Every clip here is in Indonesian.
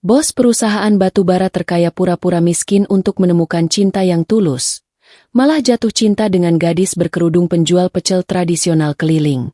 Bos perusahaan batubara terkaya pura-pura miskin untuk menemukan cinta yang tulus, malah jatuh cinta dengan gadis berkerudung penjual pecel tradisional keliling.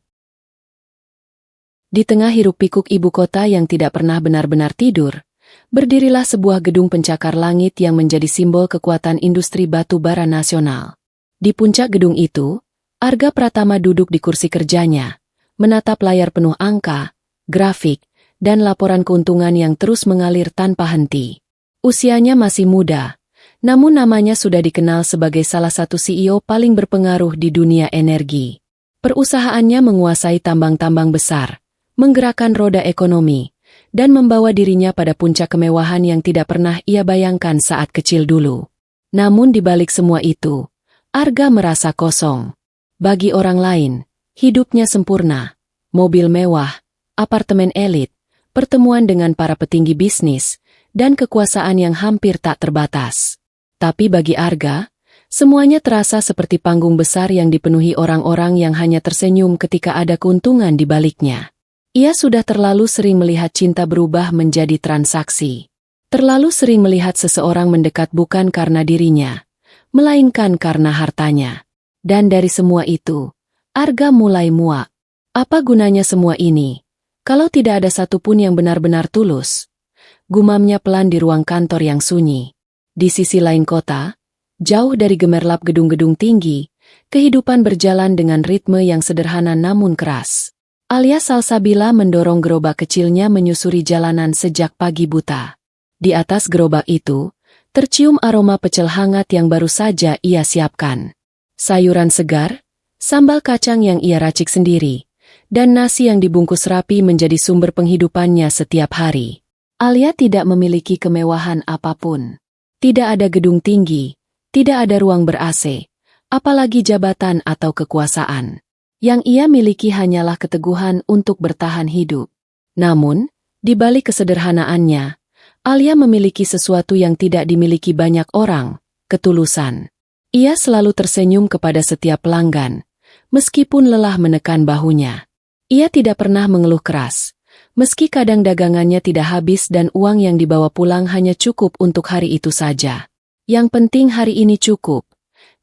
Di tengah hiruk-pikuk ibu kota yang tidak pernah benar-benar tidur, berdirilah sebuah gedung pencakar langit yang menjadi simbol kekuatan industri batubara nasional. Di puncak gedung itu, Arga Pratama duduk di kursi kerjanya, menatap layar penuh angka, grafik, dan laporan keuntungan yang terus mengalir tanpa henti. Usianya masih muda, namun namanya sudah dikenal sebagai salah satu CEO paling berpengaruh di dunia energi. Perusahaannya menguasai tambang-tambang besar, menggerakkan roda ekonomi, dan membawa dirinya pada puncak kemewahan yang tidak pernah ia bayangkan saat kecil dulu. Namun di balik semua itu, Arga merasa kosong. Bagi orang lain, hidupnya sempurna, mobil mewah, apartemen elit, pertemuan dengan para petinggi bisnis, dan kekuasaan yang hampir tak terbatas. Tapi bagi Arga, semuanya terasa seperti panggung besar yang dipenuhi orang-orang yang hanya tersenyum ketika ada keuntungan di baliknya. Ia sudah terlalu sering melihat cinta berubah menjadi transaksi. Terlalu sering melihat seseorang mendekat bukan karena dirinya, melainkan karena hartanya. Dan dari semua itu, Arga mulai muak. Apa gunanya semua ini, kalau tidak ada satupun yang benar-benar tulus? Gumamnya pelan di ruang kantor yang sunyi. Di sisi lain kota, jauh dari gemerlap gedung-gedung tinggi, kehidupan berjalan dengan ritme yang sederhana namun keras. Alia Salsabila mendorong gerobak kecilnya menyusuri jalanan sejak pagi buta. Di atas gerobak itu, tercium aroma pecel hangat yang baru saja ia siapkan. Sayuran segar, sambal kacang yang ia racik sendiri, dan nasi yang dibungkus rapi menjadi sumber penghidupannya setiap hari. Alia tidak memiliki kemewahan apapun. Tidak ada gedung tinggi, tidak ada ruang ber-AC, apalagi jabatan atau kekuasaan. Yang ia miliki hanyalah keteguhan untuk bertahan hidup. Namun, di balik kesederhanaannya, Alia memiliki sesuatu yang tidak dimiliki banyak orang, ketulusan. Ia selalu tersenyum kepada setiap pelanggan, meskipun lelah menekan bahunya. Ia tidak pernah mengeluh keras, meski kadang dagangannya tidak habis dan uang yang dibawa pulang hanya cukup untuk hari itu saja. Yang penting hari ini cukup,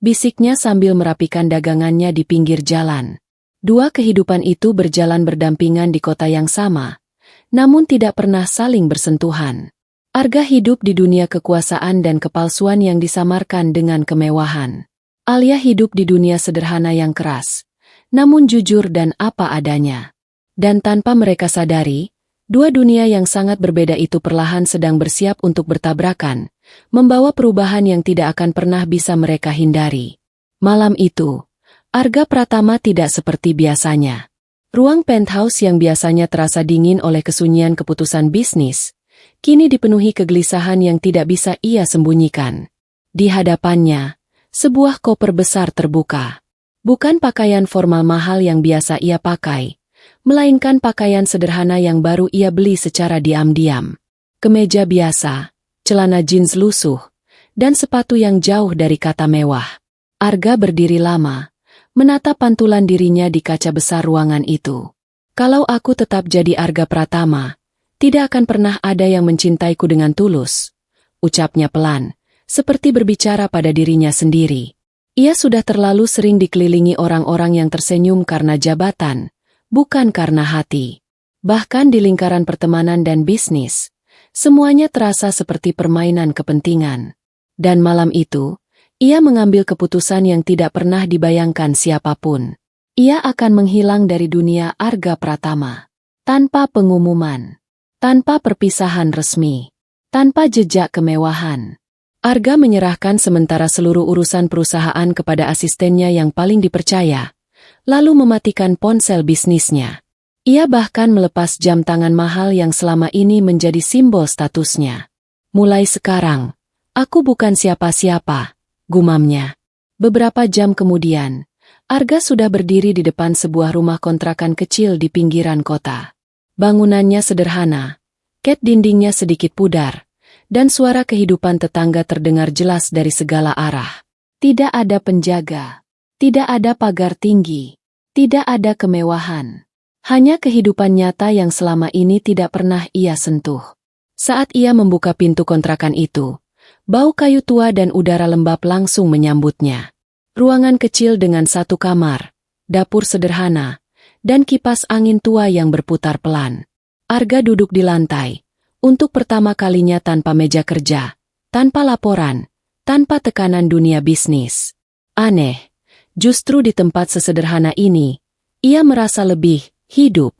bisiknya sambil merapikan dagangannya di pinggir jalan. Dua kehidupan itu berjalan berdampingan di kota yang sama, namun tidak pernah saling bersentuhan. Arga hidup di dunia kekuasaan dan kepalsuan yang disamarkan dengan kemewahan. Alia hidup di dunia sederhana yang keras, namun jujur dan apa adanya. Dan tanpa mereka sadari, dua dunia yang sangat berbeda itu perlahan sedang bersiap untuk bertabrakan, membawa perubahan yang tidak akan pernah bisa mereka hindari. Malam itu, Arga Pratama tidak seperti biasanya. Ruang penthouse yang biasanya terasa dingin oleh kesunyian keputusan bisnis, kini dipenuhi kegelisahan yang tidak bisa ia sembunyikan. Di hadapannya, sebuah koper besar terbuka. Bukan pakaian formal mahal yang biasa ia pakai, melainkan pakaian sederhana yang baru ia beli secara diam-diam. Kemeja biasa, celana jeans lusuh, dan sepatu yang jauh dari kata mewah. Arga berdiri lama, menatap pantulan dirinya di kaca besar ruangan itu. Kalau aku tetap jadi Arga Pratama, tidak akan pernah ada yang mencintaiku dengan tulus, ucapnya pelan, seperti berbicara pada dirinya sendiri. Ia sudah terlalu sering dikelilingi orang-orang yang tersenyum karena jabatan, bukan karena hati. Bahkan di lingkaran pertemanan dan bisnis, semuanya terasa seperti permainan kepentingan. Dan malam itu, ia mengambil keputusan yang tidak pernah dibayangkan siapapun. Ia akan menghilang dari dunia Arga Pratama. Tanpa pengumuman, tanpa perpisahan resmi, tanpa jejak kemewahan. Arga menyerahkan sementara seluruh urusan perusahaan kepada asistennya yang paling dipercaya, lalu mematikan ponsel bisnisnya. Ia bahkan melepas jam tangan mahal yang selama ini menjadi simbol statusnya. Mulai sekarang, aku bukan siapa-siapa, gumamnya. Beberapa jam kemudian, Arga sudah berdiri di depan sebuah rumah kontrakan kecil di pinggiran kota. Bangunannya sederhana, cat dindingnya sedikit pudar, dan suara kehidupan tetangga terdengar jelas dari segala arah. Tidak ada penjaga, tidak ada pagar tinggi, tidak ada kemewahan. Hanya kehidupan nyata yang selama ini tidak pernah ia sentuh. Saat ia membuka pintu kontrakan itu, bau kayu tua dan udara lembab langsung menyambutnya. Ruangan kecil dengan satu kamar, dapur sederhana, dan kipas angin tua yang berputar pelan. Arga duduk di lantai, untuk pertama kalinya tanpa meja kerja, tanpa laporan, tanpa tekanan dunia bisnis. Aneh, justru di tempat sesederhana ini, ia merasa lebih hidup.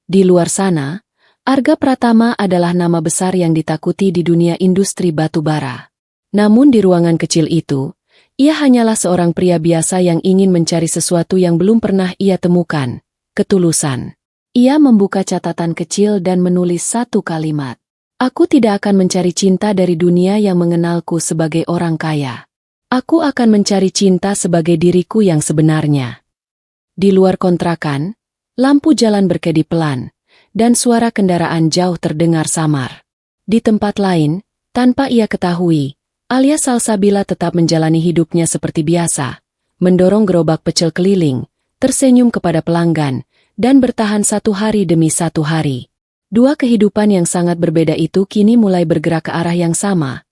Di luar sana, Arga Pratama adalah nama besar yang ditakuti di dunia industri batu bara. Namun di ruangan kecil itu, ia hanyalah seorang pria biasa yang ingin mencari sesuatu yang belum pernah ia temukan, ketulusan. Ia membuka catatan kecil dan menulis satu kalimat. Aku tidak akan mencari cinta dari dunia yang mengenalku sebagai orang kaya. Aku akan mencari cinta sebagai diriku yang sebenarnya. Di luar kontrakan, lampu jalan berkedip pelan, dan suara kendaraan jauh terdengar samar. Di tempat lain, tanpa ia ketahui, Alia Salsabila tetap menjalani hidupnya seperti biasa, mendorong gerobak pecel keliling, tersenyum kepada pelanggan, dan bertahan satu hari demi satu hari. Dua kehidupan yang sangat berbeda itu kini mulai bergerak ke arah yang sama,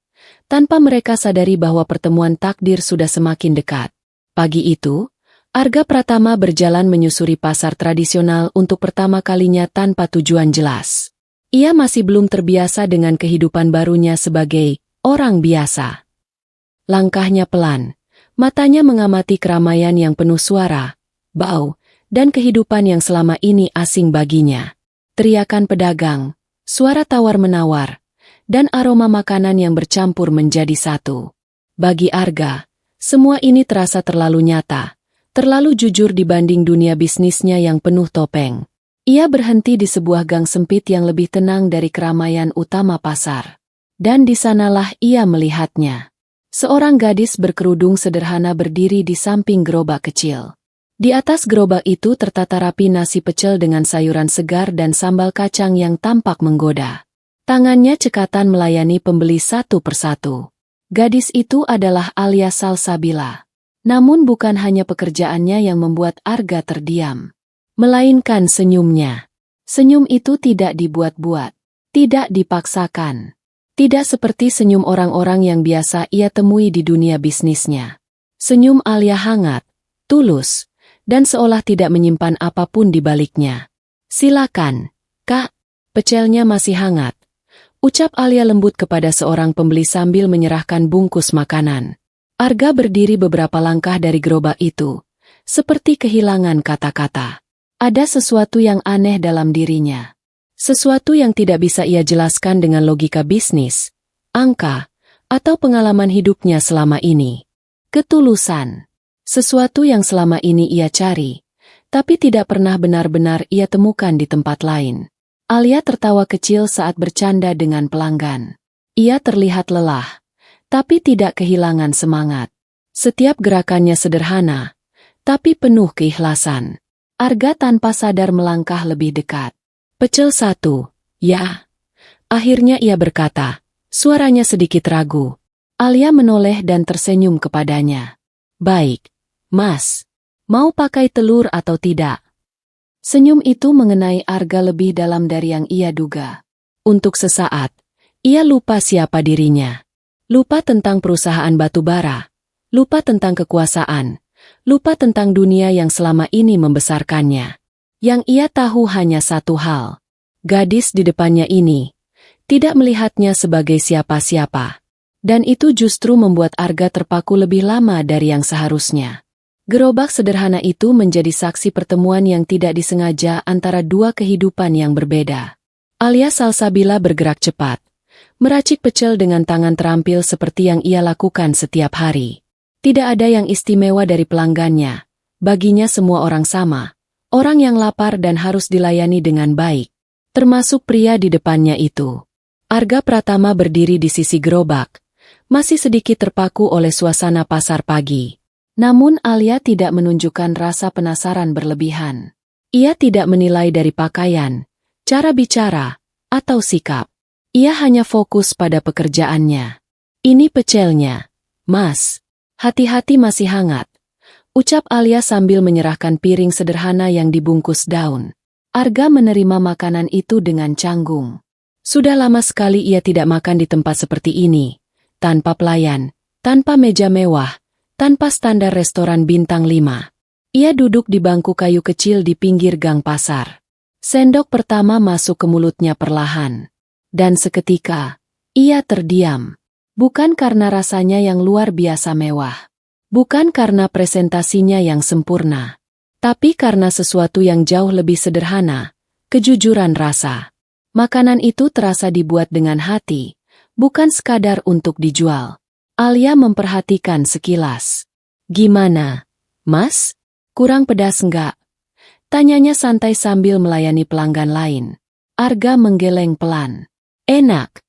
tanpa mereka sadari bahwa pertemuan takdir sudah semakin dekat. Pagi itu, Arga Pratama berjalan menyusuri pasar tradisional untuk pertama kalinya tanpa tujuan jelas. Ia masih belum terbiasa dengan kehidupan barunya sebagai orang biasa. Langkahnya pelan, matanya mengamati keramaian yang penuh suara, bau, dan kehidupan yang selama ini asing baginya. Teriakan pedagang, suara tawar-menawar, dan aroma makanan yang bercampur menjadi satu. Bagi Arga, semua ini terasa terlalu nyata. Terlalu jujur dibanding dunia bisnisnya yang penuh topeng. Ia berhenti di sebuah gang sempit yang lebih tenang dari keramaian utama pasar. Dan di sanalah ia melihatnya. Seorang gadis berkerudung sederhana berdiri di samping gerobak kecil. Di atas gerobak itu tertata rapi nasi pecel dengan sayuran segar dan sambal kacang yang tampak menggoda. Tangannya cekatan melayani pembeli satu persatu. Gadis itu adalah Alia Salsabila. Namun bukan hanya pekerjaannya yang membuat Arga terdiam, melainkan senyumnya. Senyum itu tidak dibuat-buat, tidak dipaksakan. Tidak seperti senyum orang-orang yang biasa ia temui di dunia bisnisnya. Senyum Alia hangat, tulus, dan seolah tidak menyimpan apapun di baliknya. Silakan, Kak, pecelnya masih hangat. Ucap Alia lembut kepada seorang pembeli sambil menyerahkan bungkus makanan. Arga berdiri beberapa langkah dari gerobak itu, seperti kehilangan kata-kata. Ada sesuatu yang aneh dalam dirinya. Sesuatu yang tidak bisa ia jelaskan dengan logika bisnis, angka, atau pengalaman hidupnya selama ini. Ketulusan. Sesuatu yang selama ini ia cari, tapi tidak pernah benar-benar ia temukan di tempat lain. Alia tertawa kecil saat bercanda dengan pelanggan. Ia terlihat lelah, tapi tidak kehilangan semangat. Setiap gerakannya sederhana, tapi penuh keikhlasan. Arga tanpa sadar melangkah lebih dekat. Pecel satu, ya. Akhirnya ia berkata, suaranya sedikit ragu. Alia menoleh dan tersenyum kepadanya. Baik, Mas. Mau pakai telur atau tidak? Senyum itu mengenai Arga lebih dalam dari yang ia duga. Untuk sesaat, ia lupa siapa dirinya. Lupa tentang perusahaan batu bara, lupa tentang kekuasaan, lupa tentang dunia yang selama ini membesarkannya. Yang ia tahu hanya satu hal. Gadis di depannya ini tidak melihatnya sebagai siapa-siapa. Dan itu justru membuat Arga terpaku lebih lama dari yang seharusnya. Gerobak sederhana itu menjadi saksi pertemuan yang tidak disengaja antara dua kehidupan yang berbeda. Alia Salsabila bergerak cepat, meracik pecel dengan tangan terampil seperti yang ia lakukan setiap hari. Tidak ada yang istimewa dari pelanggannya. Baginya semua orang sama. Orang yang lapar dan harus dilayani dengan baik. Termasuk pria di depannya itu. Arga Pratama berdiri di sisi gerobak. Masih sedikit terpaku oleh suasana pasar pagi. Namun Alia tidak menunjukkan rasa penasaran berlebihan. Ia tidak menilai dari pakaian, cara bicara, atau sikap. Ia hanya fokus pada pekerjaannya. Ini pecelnya, Mas. Hati-hati masih hangat. Ucap Alia sambil menyerahkan piring sederhana yang dibungkus daun. Arga menerima makanan itu dengan canggung. Sudah lama sekali ia tidak makan di tempat seperti ini, tanpa pelayan, tanpa meja mewah, tanpa standar restoran bintang 5. Ia duduk di bangku kayu kecil di pinggir gang pasar. Sendok pertama masuk ke mulutnya perlahan. Dan seketika, ia terdiam. Bukan karena rasanya yang luar biasa mewah. Bukan karena presentasinya yang sempurna. Tapi karena sesuatu yang jauh lebih sederhana, kejujuran rasa. Makanan itu terasa dibuat dengan hati, bukan sekadar untuk dijual. Alia memperhatikan sekilas. Gimana, Mas? Kurang pedas enggak? Tanyanya santai sambil melayani pelanggan lain. Arga menggeleng pelan. Enak.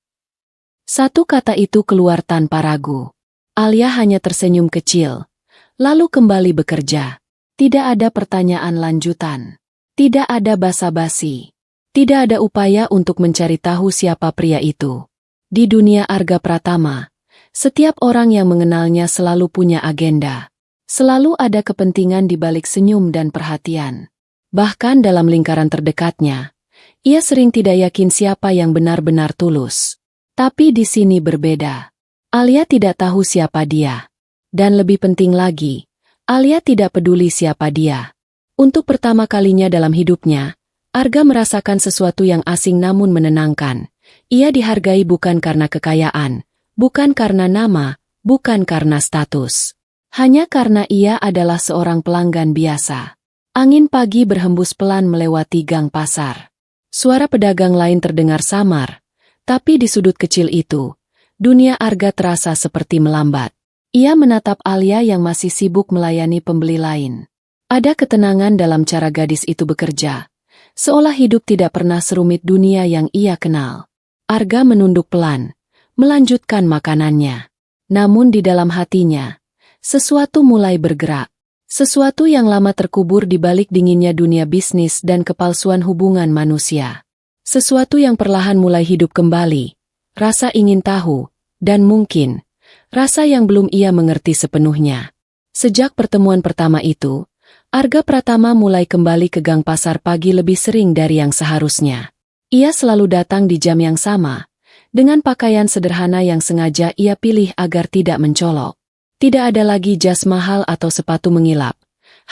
Satu kata itu keluar tanpa ragu. Alia hanya tersenyum kecil, lalu kembali bekerja. Tidak ada pertanyaan lanjutan. Tidak ada basa-basi. Tidak ada upaya untuk mencari tahu siapa pria itu. Di dunia Arga Pratama, setiap orang yang mengenalnya selalu punya agenda. Selalu ada kepentingan di balik senyum dan perhatian. Bahkan dalam lingkaran terdekatnya, ia sering tidak yakin siapa yang benar-benar tulus. Tapi di sini berbeda. Alia tidak tahu siapa dia. Dan lebih penting lagi, Alia tidak peduli siapa dia. Untuk pertama kalinya dalam hidupnya, Arga merasakan sesuatu yang asing namun menenangkan. Ia dihargai bukan karena kekayaan, bukan karena nama, bukan karena status. Hanya karena ia adalah seorang pelanggan biasa. Angin pagi berhembus pelan melewati gang pasar. Suara pedagang lain terdengar samar, tapi di sudut kecil itu, dunia Arga terasa seperti melambat. Ia menatap Alia yang masih sibuk melayani pembeli lain. Ada ketenangan dalam cara gadis itu bekerja. Seolah hidup tidak pernah serumit dunia yang ia kenal. Arga menunduk pelan, melanjutkan makanannya. Namun di dalam hatinya, sesuatu mulai bergerak. Sesuatu yang lama terkubur di balik dinginnya dunia bisnis dan kepalsuan hubungan manusia. Sesuatu yang perlahan mulai hidup kembali. Rasa ingin tahu, dan mungkin, rasa yang belum ia mengerti sepenuhnya. Sejak pertemuan pertama itu, Arga Pratama mulai kembali ke gang pasar pagi lebih sering dari yang seharusnya. Ia selalu datang di jam yang sama, dengan pakaian sederhana yang sengaja ia pilih agar tidak mencolok. Tidak ada lagi jas mahal atau sepatu mengilap.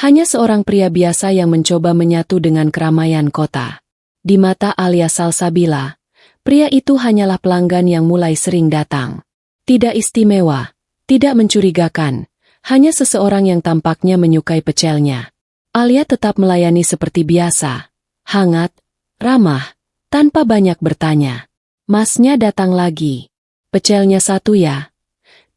Hanya seorang pria biasa yang mencoba menyatu dengan keramaian kota. Di mata Alia Salsabila, pria itu hanyalah pelanggan yang mulai sering datang. Tidak istimewa, tidak mencurigakan, hanya seseorang yang tampaknya menyukai pecelnya. Alia tetap melayani seperti biasa, hangat, ramah, tanpa banyak bertanya. Masnya datang lagi. Pecelnya satu ya?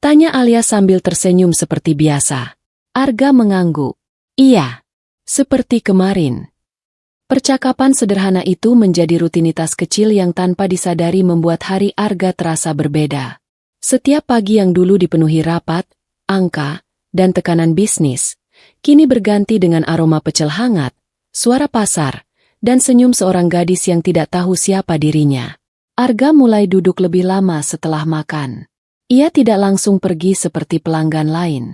Tanya Alia sambil tersenyum seperti biasa. Arga mengangguk. Iya. Seperti kemarin. Percakapan sederhana itu menjadi rutinitas kecil yang tanpa disadari membuat hari Arga terasa berbeda. Setiap pagi yang dulu dipenuhi rapat, angka, dan tekanan bisnis, kini berganti dengan aroma pecel hangat, suara pasar, dan senyum seorang gadis yang tidak tahu siapa dirinya. Arga mulai duduk lebih lama setelah makan. Ia tidak langsung pergi seperti pelanggan lain.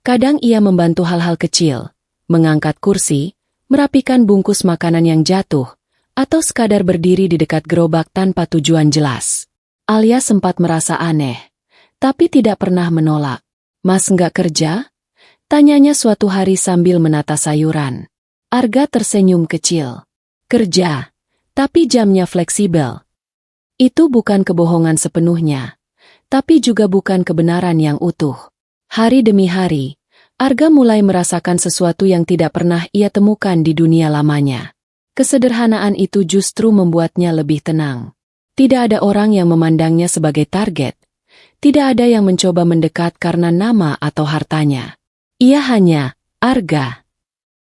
Kadang ia membantu hal-hal kecil, mengangkat kursi, merapikan bungkus makanan yang jatuh, atau sekadar berdiri di dekat gerobak tanpa tujuan jelas. Alia sempat merasa aneh, tapi tidak pernah menolak. Mas nggak kerja? Tanyanya suatu hari sambil menata sayuran. Arga tersenyum kecil. Kerja, tapi jamnya fleksibel. Itu bukan kebohongan sepenuhnya, tapi juga bukan kebenaran yang utuh. Hari demi hari, Arga mulai merasakan sesuatu yang tidak pernah ia temukan di dunia lamanya. Kesederhanaan itu justru membuatnya lebih tenang. Tidak ada orang yang memandangnya sebagai target. Tidak ada yang mencoba mendekat karena nama atau hartanya. Ia hanya Arga.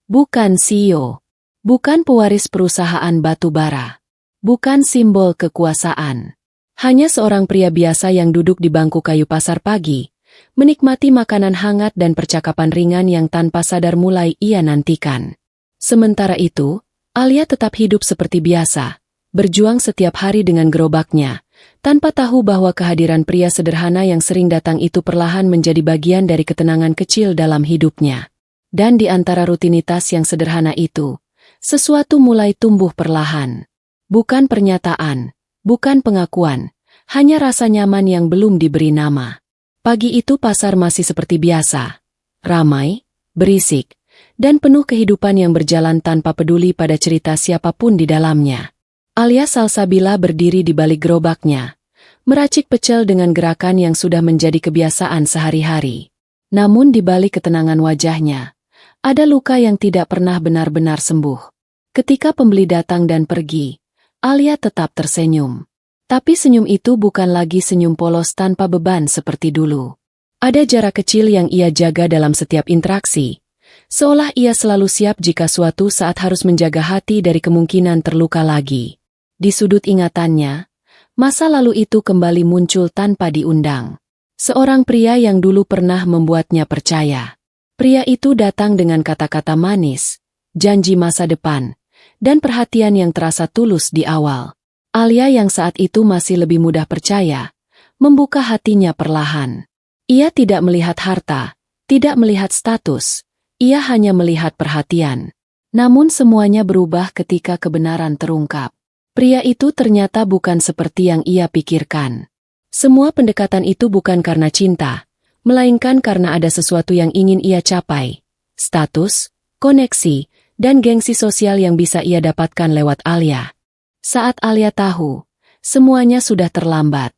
Bukan CEO. Bukan pewaris perusahaan batu bara. Bukan simbol kekuasaan. Hanya seorang pria biasa yang duduk di bangku kayu pasar pagi, menikmati makanan hangat dan percakapan ringan yang tanpa sadar mulai ia nantikan. Sementara itu, Alia tetap hidup seperti biasa, berjuang setiap hari dengan gerobaknya, tanpa tahu bahwa kehadiran pria sederhana yang sering datang itu perlahan menjadi bagian dari ketenangan kecil dalam hidupnya. Dan di antara rutinitas yang sederhana itu, sesuatu mulai tumbuh perlahan. Bukan pernyataan, Bukan pengakuan, hanya rasa nyaman yang belum diberi nama. Pagi itu pasar masih seperti biasa. Ramai, berisik, dan penuh kehidupan yang berjalan tanpa peduli pada cerita siapapun di dalamnya. Alia Salsabila berdiri di balik gerobaknya, meracik pecel dengan gerakan yang sudah menjadi kebiasaan sehari-hari. Namun di balik ketenangan wajahnya, ada luka yang tidak pernah benar-benar sembuh. Ketika pembeli datang dan pergi, Alia tetap tersenyum. Tapi senyum itu bukan lagi senyum polos tanpa beban seperti dulu. Ada jarak kecil yang ia jaga dalam setiap interaksi, seolah ia selalu siap jika suatu saat harus menjaga hati dari kemungkinan terluka lagi. Di sudut ingatannya, masa lalu itu kembali muncul tanpa diundang. Seorang pria yang dulu pernah membuatnya percaya. Pria itu datang dengan kata-kata manis, janji masa depan, dan perhatian yang terasa tulus di awal. Alia yang saat itu masih lebih mudah percaya, membuka hatinya perlahan. Ia tidak melihat harta, tidak melihat status, ia hanya melihat perhatian. Namun semuanya berubah ketika kebenaran terungkap. Pria itu ternyata bukan seperti yang ia pikirkan. Semua pendekatan itu bukan karena cinta, melainkan karena ada sesuatu yang ingin ia capai. Status, koneksi, dan gengsi sosial yang bisa ia dapatkan lewat Alia. Saat Alia tahu, semuanya sudah terlambat.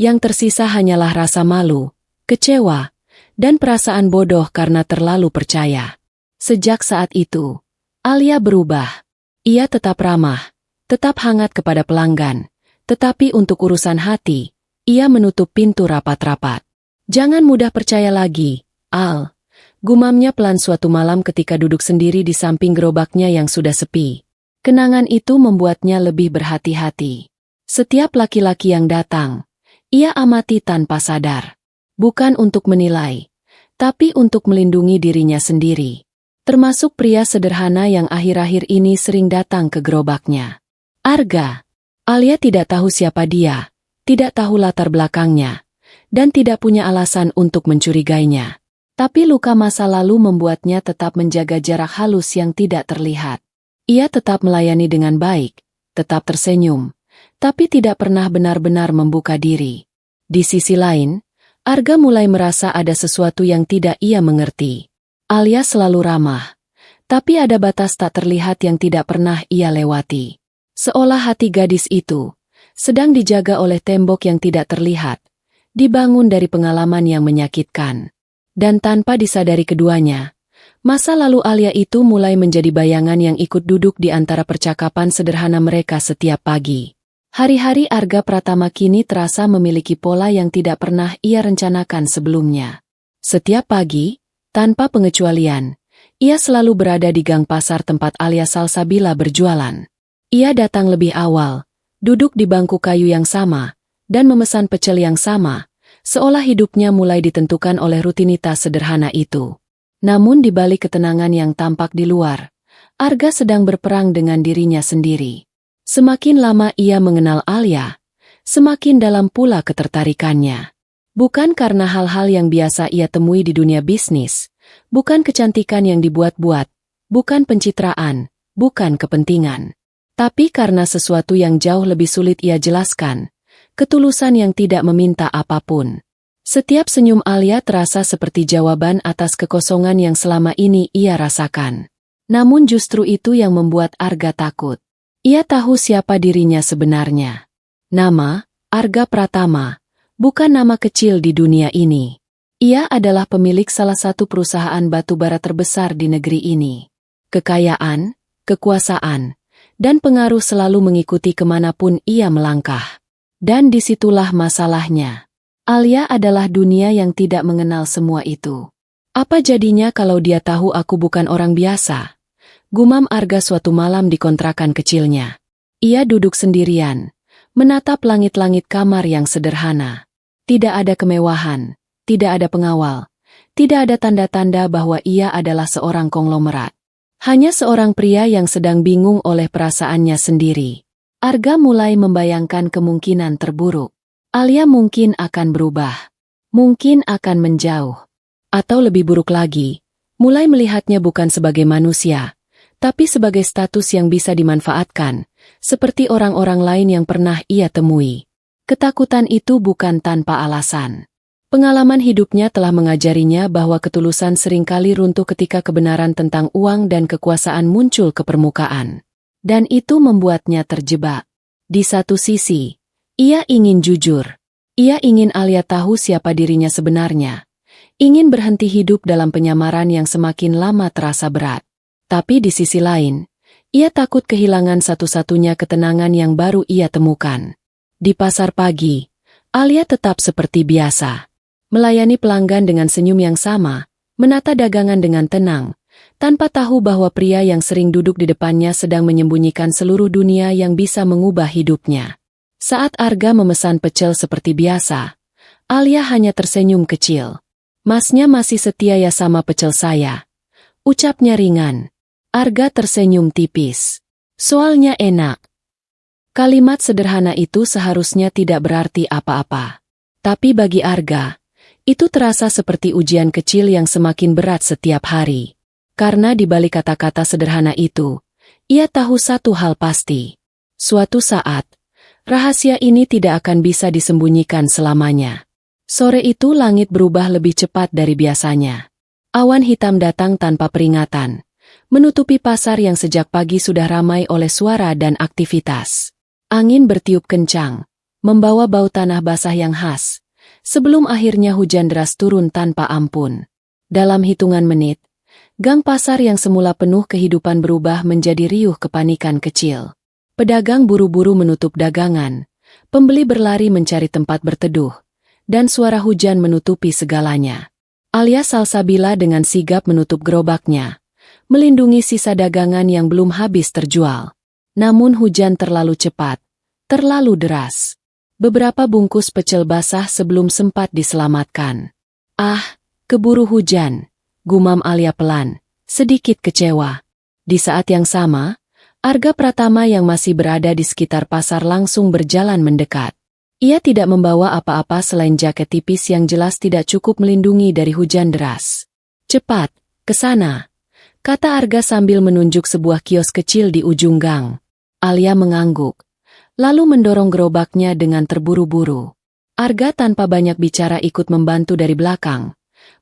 Yang tersisa hanyalah rasa malu, kecewa, dan perasaan bodoh karena terlalu percaya. Sejak saat itu, Alia berubah. Ia tetap ramah, tetap hangat kepada pelanggan, tetapi untuk urusan hati, ia menutup pintu rapat-rapat. Jangan mudah percaya lagi, Al. Gumamnya pelan suatu malam ketika duduk sendiri di samping gerobaknya yang sudah sepi. Kenangan itu membuatnya lebih berhati-hati. Setiap laki-laki yang datang, ia amati tanpa sadar. Bukan untuk menilai, tapi untuk melindungi dirinya sendiri. Termasuk pria sederhana yang akhir-akhir ini sering datang ke gerobaknya. Arga. Alia tidak tahu siapa dia, tidak tahu latar belakangnya, dan tidak punya alasan untuk mencurigainya. Tapi luka masa lalu membuatnya tetap menjaga jarak halus yang tidak terlihat. Ia tetap melayani dengan baik, tetap tersenyum, tapi tidak pernah benar-benar membuka diri. Di sisi lain, Arga mulai merasa ada sesuatu yang tidak ia mengerti. Alia selalu ramah, tapi ada batas tak terlihat yang tidak pernah ia lewati. Seolah hati gadis itu sedang dijaga oleh tembok yang tidak terlihat, dibangun dari pengalaman yang menyakitkan. Dan tanpa disadari keduanya, masa lalu Alia itu mulai menjadi bayangan yang ikut duduk di antara percakapan sederhana mereka setiap pagi. Hari-hari Arga Pratama kini terasa memiliki pola yang tidak pernah ia rencanakan sebelumnya. Setiap pagi, tanpa pengecualian, ia selalu berada di gang pasar tempat Alia Salsabila berjualan. Ia datang lebih awal, duduk di bangku kayu yang sama, dan memesan pecel yang sama, seolah hidupnya mulai ditentukan oleh rutinitas sederhana itu. Namun di balik ketenangan yang tampak di luar, Arga sedang berperang dengan dirinya sendiri. Semakin lama ia mengenal Alia, semakin dalam pula ketertarikannya. Bukan karena hal-hal yang biasa ia temui di dunia bisnis, bukan kecantikan yang dibuat-buat, bukan pencitraan, bukan kepentingan. Tapi karena sesuatu yang jauh lebih sulit ia jelaskan, ketulusan yang tidak meminta apapun. Setiap senyum Alia terasa seperti jawaban atas kekosongan yang selama ini ia rasakan. Namun justru itu yang membuat Arga takut. Ia tahu siapa dirinya sebenarnya. Nama, Arga Pratama, bukan nama kecil di dunia ini. Ia adalah pemilik salah satu perusahaan batubara terbesar di negeri ini. Kekayaan, kekuasaan, dan pengaruh selalu mengikuti kemanapun ia melangkah. Dan disitulah masalahnya. Alia adalah dunia yang tidak mengenal semua itu. Apa jadinya kalau dia tahu aku bukan orang biasa? Gumam Arga suatu malam di kontrakan kecilnya. Ia duduk sendirian, menatap langit-langit kamar yang sederhana. Tidak ada kemewahan, tidak ada pengawal, tidak ada tanda-tanda bahwa ia adalah seorang konglomerat. Hanya seorang pria yang sedang bingung oleh perasaannya sendiri. Arga mulai membayangkan kemungkinan terburuk. Alia mungkin akan berubah. Mungkin akan menjauh. Atau lebih buruk lagi, mulai melihatnya bukan sebagai manusia, tapi sebagai status yang bisa dimanfaatkan, seperti orang-orang lain yang pernah ia temui. Ketakutan itu bukan tanpa alasan. Pengalaman hidupnya telah mengajarinya bahwa ketulusan seringkali runtuh ketika kebenaran tentang uang dan kekuasaan muncul ke permukaan. Dan itu membuatnya terjebak. Di satu sisi, ia ingin jujur. Ia ingin Alia tahu siapa dirinya sebenarnya. Ingin berhenti hidup dalam penyamaran yang semakin lama terasa berat. Tapi di sisi lain, ia takut kehilangan satu-satunya ketenangan yang baru ia temukan. Di pasar pagi, Alia tetap seperti biasa. Melayani pelanggan dengan senyum yang sama, menata dagangan dengan tenang, tanpa tahu bahwa pria yang sering duduk di depannya sedang menyembunyikan seluruh dunia yang bisa mengubah hidupnya. Saat Arga memesan pecel seperti biasa, Alia hanya tersenyum kecil. "Masnya masih setia ya sama pecel saya?" ucapnya ringan. Arga tersenyum tipis. "Soalnya enak." Kalimat sederhana itu seharusnya tidak berarti apa-apa. Tapi bagi Arga, itu terasa seperti ujian kecil yang semakin berat setiap hari. Karena di balik kata-kata sederhana itu, ia tahu satu hal pasti. Suatu saat, rahasia ini tidak akan bisa disembunyikan selamanya. Sore itu langit berubah lebih cepat dari biasanya. Awan hitam datang tanpa peringatan, menutupi pasar yang sejak pagi sudah ramai oleh suara dan aktivitas. Angin bertiup kencang, membawa bau tanah basah yang khas, sebelum akhirnya hujan deras turun tanpa ampun. Dalam hitungan menit, gang pasar yang semula penuh kehidupan berubah menjadi riuh kepanikan kecil. Pedagang buru-buru menutup dagangan, pembeli berlari mencari tempat berteduh, dan suara hujan menutupi segalanya. Alia Salsabila dengan sigap menutup gerobaknya, melindungi sisa dagangan yang belum habis terjual. Namun hujan terlalu cepat, terlalu deras. Beberapa bungkus pecel basah sebelum sempat diselamatkan. "Ah, keburu hujan," gumam Alia pelan, sedikit kecewa. Di saat yang sama, Arga Pratama yang masih berada di sekitar pasar langsung berjalan mendekat. Ia tidak membawa apa-apa selain jaket tipis yang jelas tidak cukup melindungi dari hujan deras. "Cepat, ke sana," kata Arga sambil menunjuk sebuah kios kecil di ujung gang. Alia mengangguk, lalu mendorong gerobaknya dengan terburu-buru. Arga tanpa banyak bicara ikut membantu dari belakang,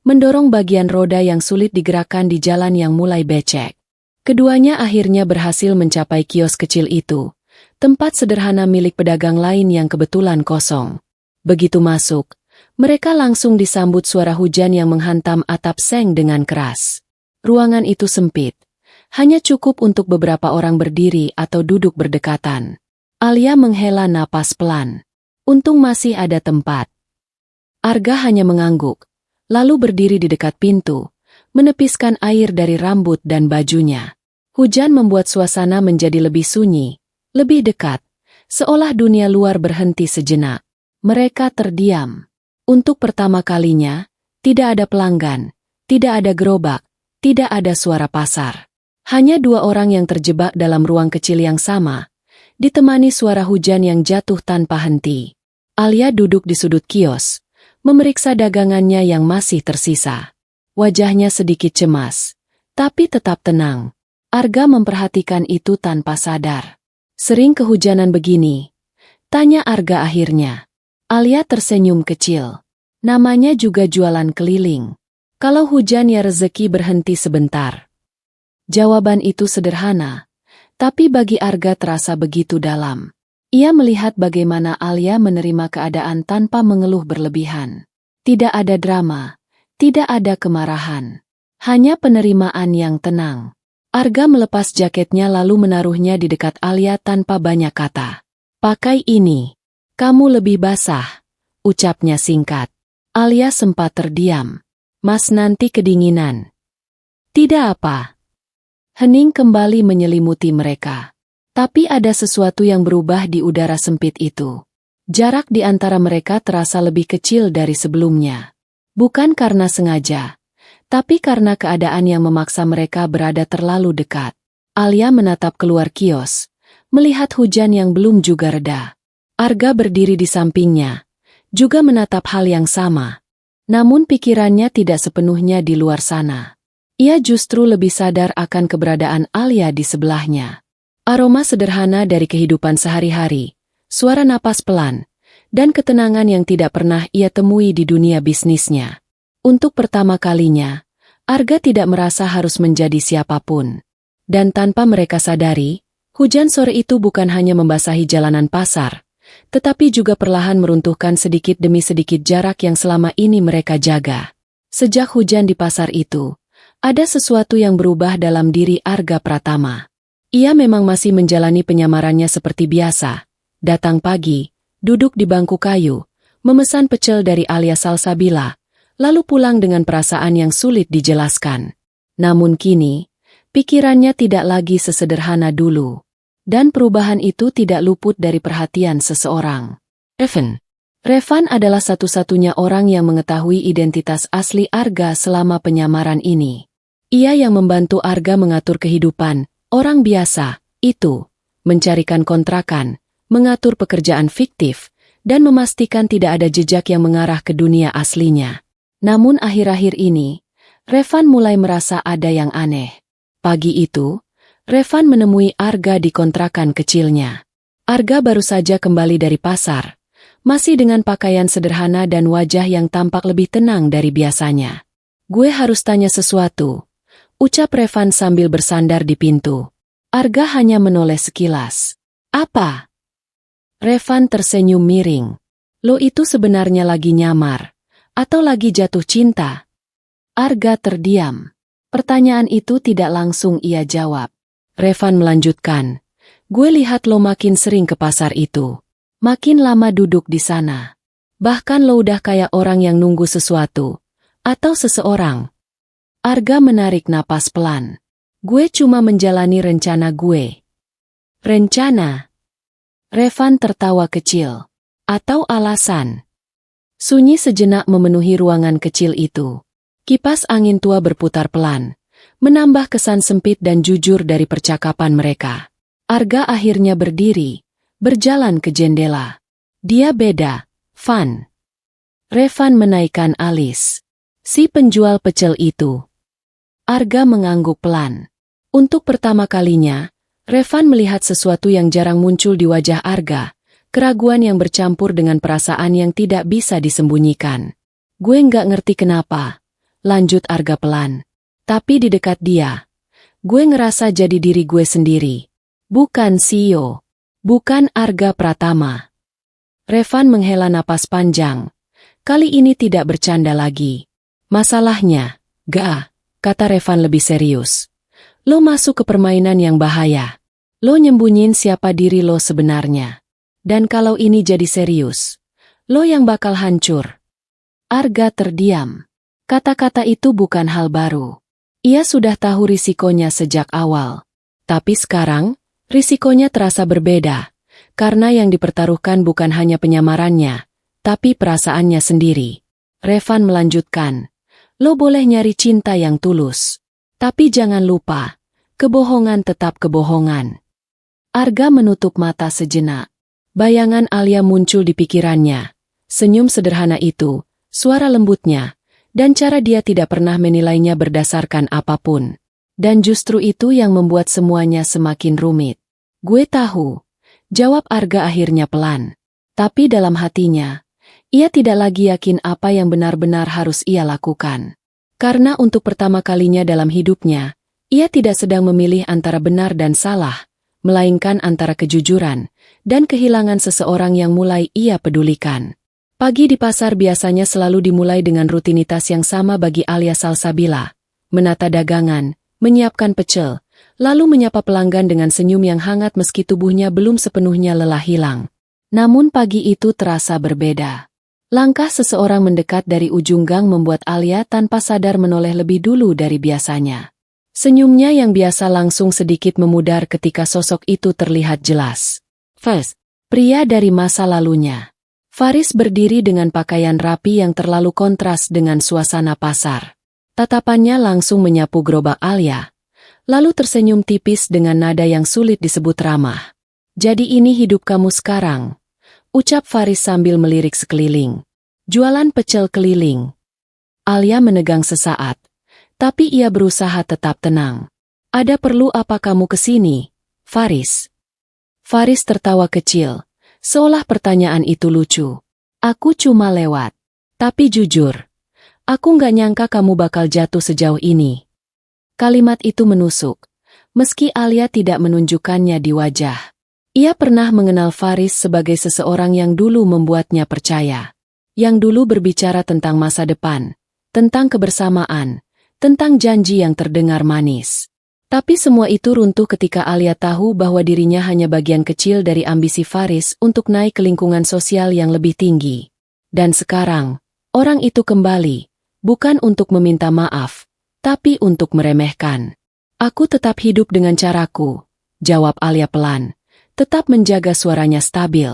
mendorong bagian roda yang sulit digerakkan di jalan yang mulai becek. Keduanya akhirnya berhasil mencapai kios kecil itu, tempat sederhana milik pedagang lain yang kebetulan kosong. Begitu masuk, mereka langsung disambut suara hujan yang menghantam atap seng dengan keras. Ruangan itu sempit, hanya cukup untuk beberapa orang berdiri atau duduk berdekatan. Alia menghela napas pelan. Untung masih ada tempat. Arga hanya mengangguk, lalu berdiri di dekat pintu, menepiskan air dari rambut dan bajunya. Hujan membuat suasana menjadi lebih sunyi, lebih dekat, seolah dunia luar berhenti sejenak. Mereka terdiam. Untuk pertama kalinya, tidak ada pelanggan, tidak ada gerobak, tidak ada suara pasar. Hanya dua orang yang terjebak dalam ruang kecil yang sama, ditemani suara hujan yang jatuh tanpa henti. Alia duduk di sudut kios, memeriksa dagangannya yang masih tersisa. Wajahnya sedikit cemas, tapi tetap tenang. Arga memperhatikan itu tanpa sadar. "Sering kehujanan begini?" tanya Arga akhirnya. Alia tersenyum kecil. Namanya juga jualan keliling. Kalau hujan ya rezeki berhenti sebentar. Jawaban itu sederhana, tapi bagi Arga terasa begitu dalam. Ia melihat bagaimana Alia menerima keadaan tanpa mengeluh berlebihan. Tidak ada drama, tidak ada kemarahan. Hanya penerimaan yang tenang. Arga melepas jaketnya lalu menaruhnya di dekat Alia tanpa banyak kata. "Pakai ini. Kamu lebih basah," ucapnya singkat. Alia sempat terdiam. "Mas nanti kedinginan." "Tidak apa." Hening kembali menyelimuti mereka. Tapi ada sesuatu yang berubah di udara sempit itu. Jarak di antara mereka terasa lebih kecil dari sebelumnya. Bukan karena sengaja, tapi karena keadaan yang memaksa mereka berada terlalu dekat. Alia menatap keluar kios, melihat hujan yang belum juga reda. Arga berdiri di sampingnya, juga menatap hal yang sama. Namun pikirannya tidak sepenuhnya di luar sana. Ia justru lebih sadar akan keberadaan Alia di sebelahnya. Aroma sederhana dari kehidupan sehari-hari, suara napas pelan, dan ketenangan yang tidak pernah ia temui di dunia bisnisnya. Untuk pertama kalinya, Arga tidak merasa harus menjadi siapapun. Dan tanpa mereka sadari, hujan sore itu bukan hanya membasahi jalanan pasar, tetapi juga perlahan meruntuhkan sedikit demi sedikit jarak yang selama ini mereka jaga. Sejak hujan di pasar itu, ada sesuatu yang berubah dalam diri Arga Pratama. Ia memang masih menjalani penyamarannya seperti biasa. Datang pagi, duduk di bangku kayu, memesan pecel dari Alia Salsabila, lalu pulang dengan perasaan yang sulit dijelaskan. Namun kini, pikirannya tidak lagi sesederhana dulu. Dan perubahan itu tidak luput dari perhatian seseorang. Revan adalah satu-satunya orang yang mengetahui identitas asli Arga selama penyamaran ini. Ia yang membantu Arga mengatur kehidupan orang biasa, itu, mencarikan kontrakan, mengatur pekerjaan fiktif, dan memastikan tidak ada jejak yang mengarah ke dunia aslinya. Namun akhir-akhir ini, Revan mulai merasa ada yang aneh. Pagi itu, Revan menemui Arga di kontrakan kecilnya. Arga baru saja kembali dari pasar, masih dengan pakaian sederhana dan wajah yang tampak lebih tenang dari biasanya. "Gue harus tanya sesuatu," ucap Revan sambil bersandar di pintu. Arga hanya menoleh sekilas. "Apa?" Revan tersenyum miring. "Lo itu sebenarnya lagi nyamar, atau lagi jatuh cinta?" Arga terdiam. Pertanyaan itu tidak langsung ia jawab. Revan melanjutkan, "Gue lihat lo makin sering ke pasar itu. Makin lama duduk di sana. Bahkan lo udah kayak orang yang nunggu sesuatu. Atau seseorang." Arga menarik napas pelan. "Gue cuma menjalani rencana gue." "Rencana?" Revan tertawa kecil. "Atau alasan?" Sunyi sejenak memenuhi ruangan kecil itu. Kipas angin tua berputar pelan, menambah kesan sempit dan jujur dari percakapan mereka. Arga akhirnya berdiri, berjalan ke jendela. "Dia beda, Van." Revan menaikkan alis. "Si penjual pecel itu." Arga mengangguk pelan. Untuk pertama kalinya, Revan melihat sesuatu yang jarang muncul di wajah Arga, keraguan yang bercampur dengan perasaan yang tidak bisa disembunyikan. "Gue nggak ngerti kenapa," lanjut Arga pelan. "Tapi di dekat dia, gue ngerasa jadi diri gue sendiri. Bukan CEO. Bukan Arga Pratama." Revan menghela napas panjang. Kali ini tidak bercanda lagi. "Masalahnya, gak," kata Revan lebih serius. "Lo masuk ke permainan yang bahaya. Lo nyembunyiin siapa diri lo sebenarnya. Dan kalau ini jadi serius, lo yang bakal hancur." Arga terdiam. Kata-kata itu bukan hal baru. Ia sudah tahu risikonya sejak awal. Tapi sekarang, risikonya terasa berbeda. Karena yang dipertaruhkan bukan hanya penyamarannya, tapi perasaannya sendiri. Revan melanjutkan, "Lo boleh nyari cinta yang tulus. Tapi jangan lupa, kebohongan tetap kebohongan." Arga menutup mata sejenak. Bayangan Alia muncul di pikirannya. Senyum sederhana itu, suara lembutnya, dan cara dia tidak pernah menilainya berdasarkan apapun. Dan justru itu yang membuat semuanya semakin rumit. "Gue tahu," jawab Arga akhirnya pelan. Tapi dalam hatinya, ia tidak lagi yakin apa yang benar-benar harus ia lakukan. Karena untuk pertama kalinya dalam hidupnya, ia tidak sedang memilih antara benar dan salah, melainkan antara kejujuran dan kehilangan seseorang yang mulai ia pedulikan. Pagi di pasar biasanya selalu dimulai dengan rutinitas yang sama bagi Alia Salsabila. Menata dagangan, menyiapkan pecel, lalu menyapa pelanggan dengan senyum yang hangat meski tubuhnya belum sepenuhnya lelah hilang. Namun pagi itu terasa berbeda. Langkah seseorang mendekat dari ujung gang membuat Alia tanpa sadar menoleh lebih dulu dari biasanya. Senyumnya yang biasa langsung sedikit memudar ketika sosok itu terlihat jelas. First, pria dari masa lalunya. Faris berdiri dengan pakaian rapi yang terlalu kontras dengan suasana pasar. Tatapannya langsung menyapu gerobak Alia, lalu tersenyum tipis dengan nada yang sulit disebut ramah. "Jadi ini hidup kamu sekarang," ucap Faris sambil melirik sekeliling. "Jualan pecel keliling." Alia menegang sesaat, tapi ia berusaha tetap tenang. "Ada perlu apa kamu kesini, Faris. Faris tertawa kecil, seolah pertanyaan itu lucu. Aku cuma lewat. Tapi jujur, aku nggak nyangka kamu bakal jatuh sejauh ini. Kalimat itu menusuk, meski Alia tidak menunjukkannya di wajah. Ia pernah mengenal Faris sebagai seseorang yang dulu membuatnya percaya. Yang dulu berbicara tentang masa depan, tentang kebersamaan, tentang janji yang terdengar manis. Tapi semua itu runtuh ketika Alia tahu bahwa dirinya hanya bagian kecil dari ambisi Faris untuk naik ke lingkungan sosial yang lebih tinggi. Dan sekarang, orang itu kembali, bukan untuk meminta maaf, tapi untuk meremehkan. Aku tetap hidup dengan caraku, jawab Alia pelan, tetap menjaga suaranya stabil.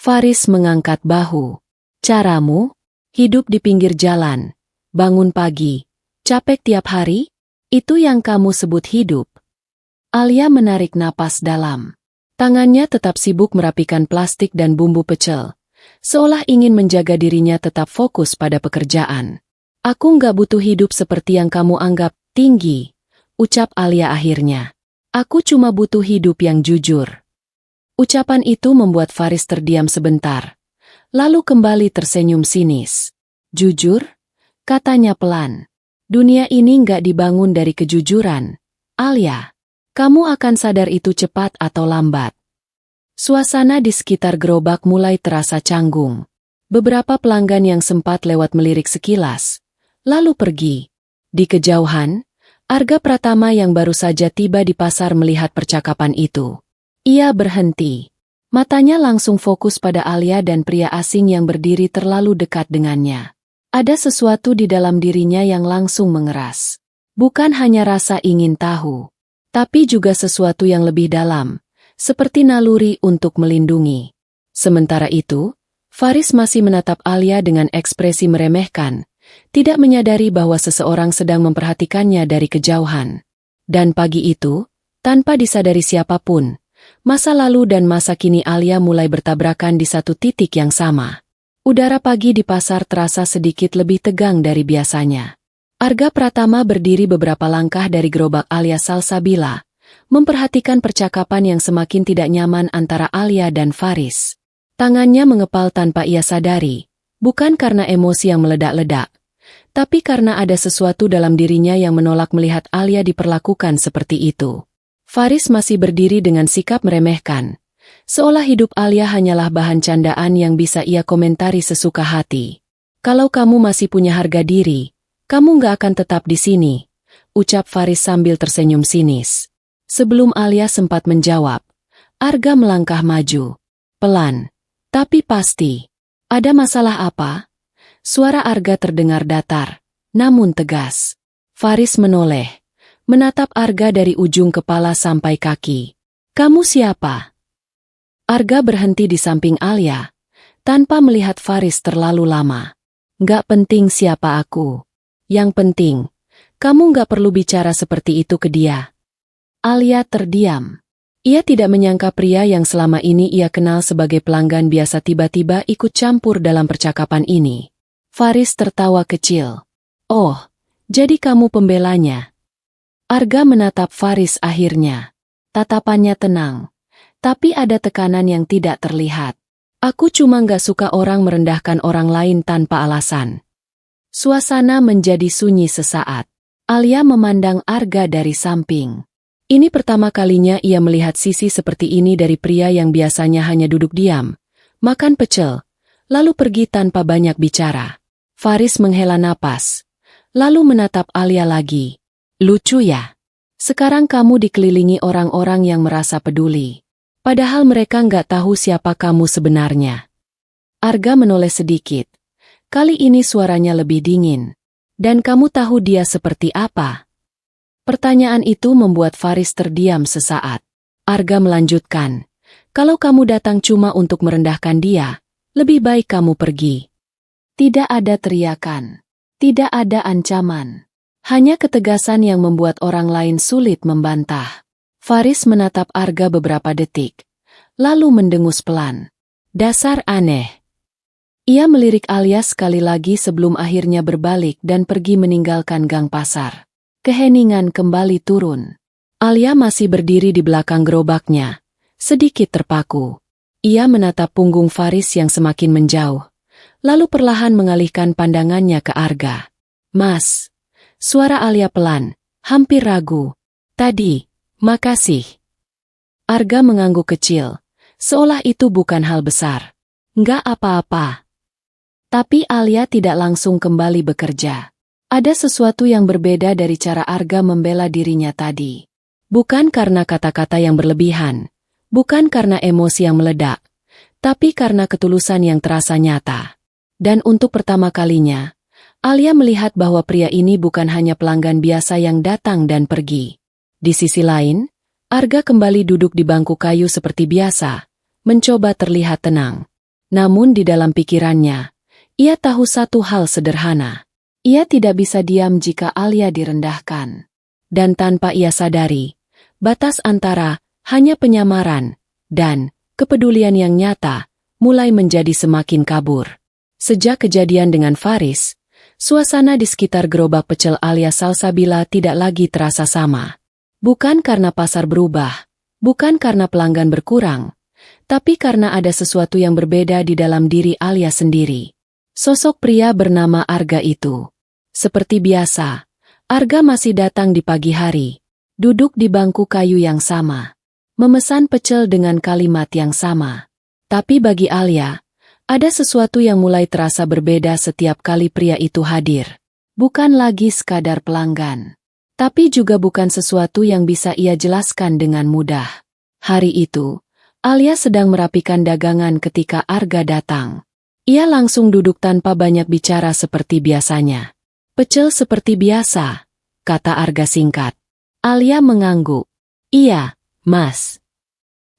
Faris mengangkat bahu. Caramu? Hidup di pinggir jalan, bangun pagi, capek tiap hari? Itu yang kamu sebut hidup? Alia menarik napas dalam. Tangannya tetap sibuk merapikan plastik dan bumbu pecel, seolah ingin menjaga dirinya tetap fokus pada pekerjaan. Aku nggak butuh hidup seperti yang kamu anggap tinggi, ucap Alia akhirnya. Aku cuma butuh hidup yang jujur. Ucapan itu membuat Faris terdiam sebentar. Lalu kembali tersenyum sinis. Jujur? Katanya pelan. Dunia ini nggak dibangun dari kejujuran. Alia, kamu akan sadar itu cepat atau lambat. Suasana di sekitar gerobak mulai terasa canggung. Beberapa pelanggan yang sempat lewat melirik sekilas, lalu pergi. Di kejauhan, Arga Pratama yang baru saja tiba di pasar melihat percakapan itu. Ia berhenti. Matanya langsung fokus pada Alia dan pria asing yang berdiri terlalu dekat dengannya. Ada sesuatu di dalam dirinya yang langsung mengeras. Bukan hanya rasa ingin tahu, tapi juga sesuatu yang lebih dalam, seperti naluri untuk melindungi. Sementara itu, Faris masih menatap Alia dengan ekspresi meremehkan, tidak menyadari bahwa seseorang sedang memperhatikannya dari kejauhan. Dan pagi itu, tanpa disadari siapapun, masa lalu dan masa kini Alia mulai bertabrakan di satu titik yang sama. Udara pagi di pasar terasa sedikit lebih tegang dari biasanya. Arga Pratama berdiri beberapa langkah dari gerobak Alia Salsabila, memperhatikan percakapan yang semakin tidak nyaman antara Alia dan Faris. Tangannya mengepal tanpa ia sadari, bukan karena emosi yang meledak-ledak, tapi karena ada sesuatu dalam dirinya yang menolak melihat Alia diperlakukan seperti itu. Faris masih berdiri dengan sikap meremehkan, seolah hidup Alia hanyalah bahan candaan yang bisa ia komentari sesuka hati. Kalau kamu masih punya harga diri, kamu nggak akan tetap di sini, ucap Faris sambil tersenyum sinis. Sebelum Alia sempat menjawab, Arga melangkah maju. Pelan, tapi pasti. Ada masalah apa? Suara Arga terdengar datar, namun tegas. Faris menoleh, menatap Arga dari ujung kepala sampai kaki. Kamu siapa? Arga berhenti di samping Alia, tanpa melihat Faris terlalu lama. Nggak penting siapa aku. Yang penting, kamu nggak perlu bicara seperti itu ke dia. Alia terdiam. Ia tidak menyangka pria yang selama ini ia kenal sebagai pelanggan biasa tiba-tiba ikut campur dalam percakapan ini. Faris tertawa kecil. Oh, jadi kamu pembelanya. Arga menatap Faris akhirnya. Tatapannya tenang, tapi ada tekanan yang tidak terlihat. Aku cuma nggak suka orang merendahkan orang lain tanpa alasan. Suasana menjadi sunyi sesaat. Alia memandang Arga dari samping. Ini pertama kalinya ia melihat sisi seperti ini dari pria yang biasanya hanya duduk diam, makan pecel, lalu pergi tanpa banyak bicara. Faris menghela napas, lalu menatap Alia lagi. Lucu ya? Sekarang kamu dikelilingi orang-orang yang merasa peduli. Padahal mereka nggak tahu siapa kamu sebenarnya. Arga menoleh sedikit. Kali ini suaranya lebih dingin. Dan kamu tahu dia seperti apa? Pertanyaan itu membuat Faris terdiam sesaat. Arga melanjutkan. Kalau kamu datang cuma untuk merendahkan dia, lebih baik kamu pergi. Tidak ada teriakan. Tidak ada ancaman. Hanya ketegasan yang membuat orang lain sulit membantah. Faris menatap Arga beberapa detik, lalu mendengus pelan. Dasar aneh. Ia melirik Alia sekali lagi sebelum akhirnya berbalik dan pergi meninggalkan gang pasar. Keheningan kembali turun. Alia masih berdiri di belakang gerobaknya, sedikit terpaku. Ia menatap punggung Faris yang semakin menjauh, lalu perlahan mengalihkan pandangannya ke Arga. "Mas." Suara Alia pelan, hampir ragu. "Tadi, makasih." Arga mengangguk kecil, seolah itu bukan hal besar. "Nggak apa-apa." Tapi Alia tidak langsung kembali bekerja. Ada sesuatu yang berbeda dari cara Arga membela dirinya tadi. Bukan karena kata-kata yang berlebihan, bukan karena emosi yang meledak, tapi karena ketulusan yang terasa nyata. Dan untuk pertama kalinya, Alia melihat bahwa pria ini bukan hanya pelanggan biasa yang datang dan pergi. Di sisi lain, Arga kembali duduk di bangku kayu seperti biasa, mencoba terlihat tenang. Namun di dalam pikirannya, ia tahu satu hal sederhana. Ia tidak bisa diam jika Alia direndahkan. Dan tanpa ia sadari, batas antara hanya penyamaran dan kepedulian yang nyata mulai menjadi semakin kabur. Sejak kejadian dengan Faris, suasana di sekitar gerobak pecel alias Salsabila tidak lagi terasa sama. Bukan karena pasar berubah, bukan karena pelanggan berkurang, tapi karena ada sesuatu yang berbeda di dalam diri Alia sendiri. Sosok pria bernama Arga itu. Seperti biasa, Arga masih datang di pagi hari. Duduk di bangku kayu yang sama, memesan pecel dengan kalimat yang sama. Tapi bagi Alia, ada sesuatu yang mulai terasa berbeda setiap kali pria itu hadir. Bukan lagi sekadar pelanggan, tapi juga bukan sesuatu yang bisa ia jelaskan dengan mudah. Hari itu, Alia sedang merapikan dagangan ketika Arga datang. Ia langsung duduk tanpa banyak bicara seperti biasanya. "Pecel seperti biasa," kata Arga singkat. Alia mengangguk. "Iya, Mas."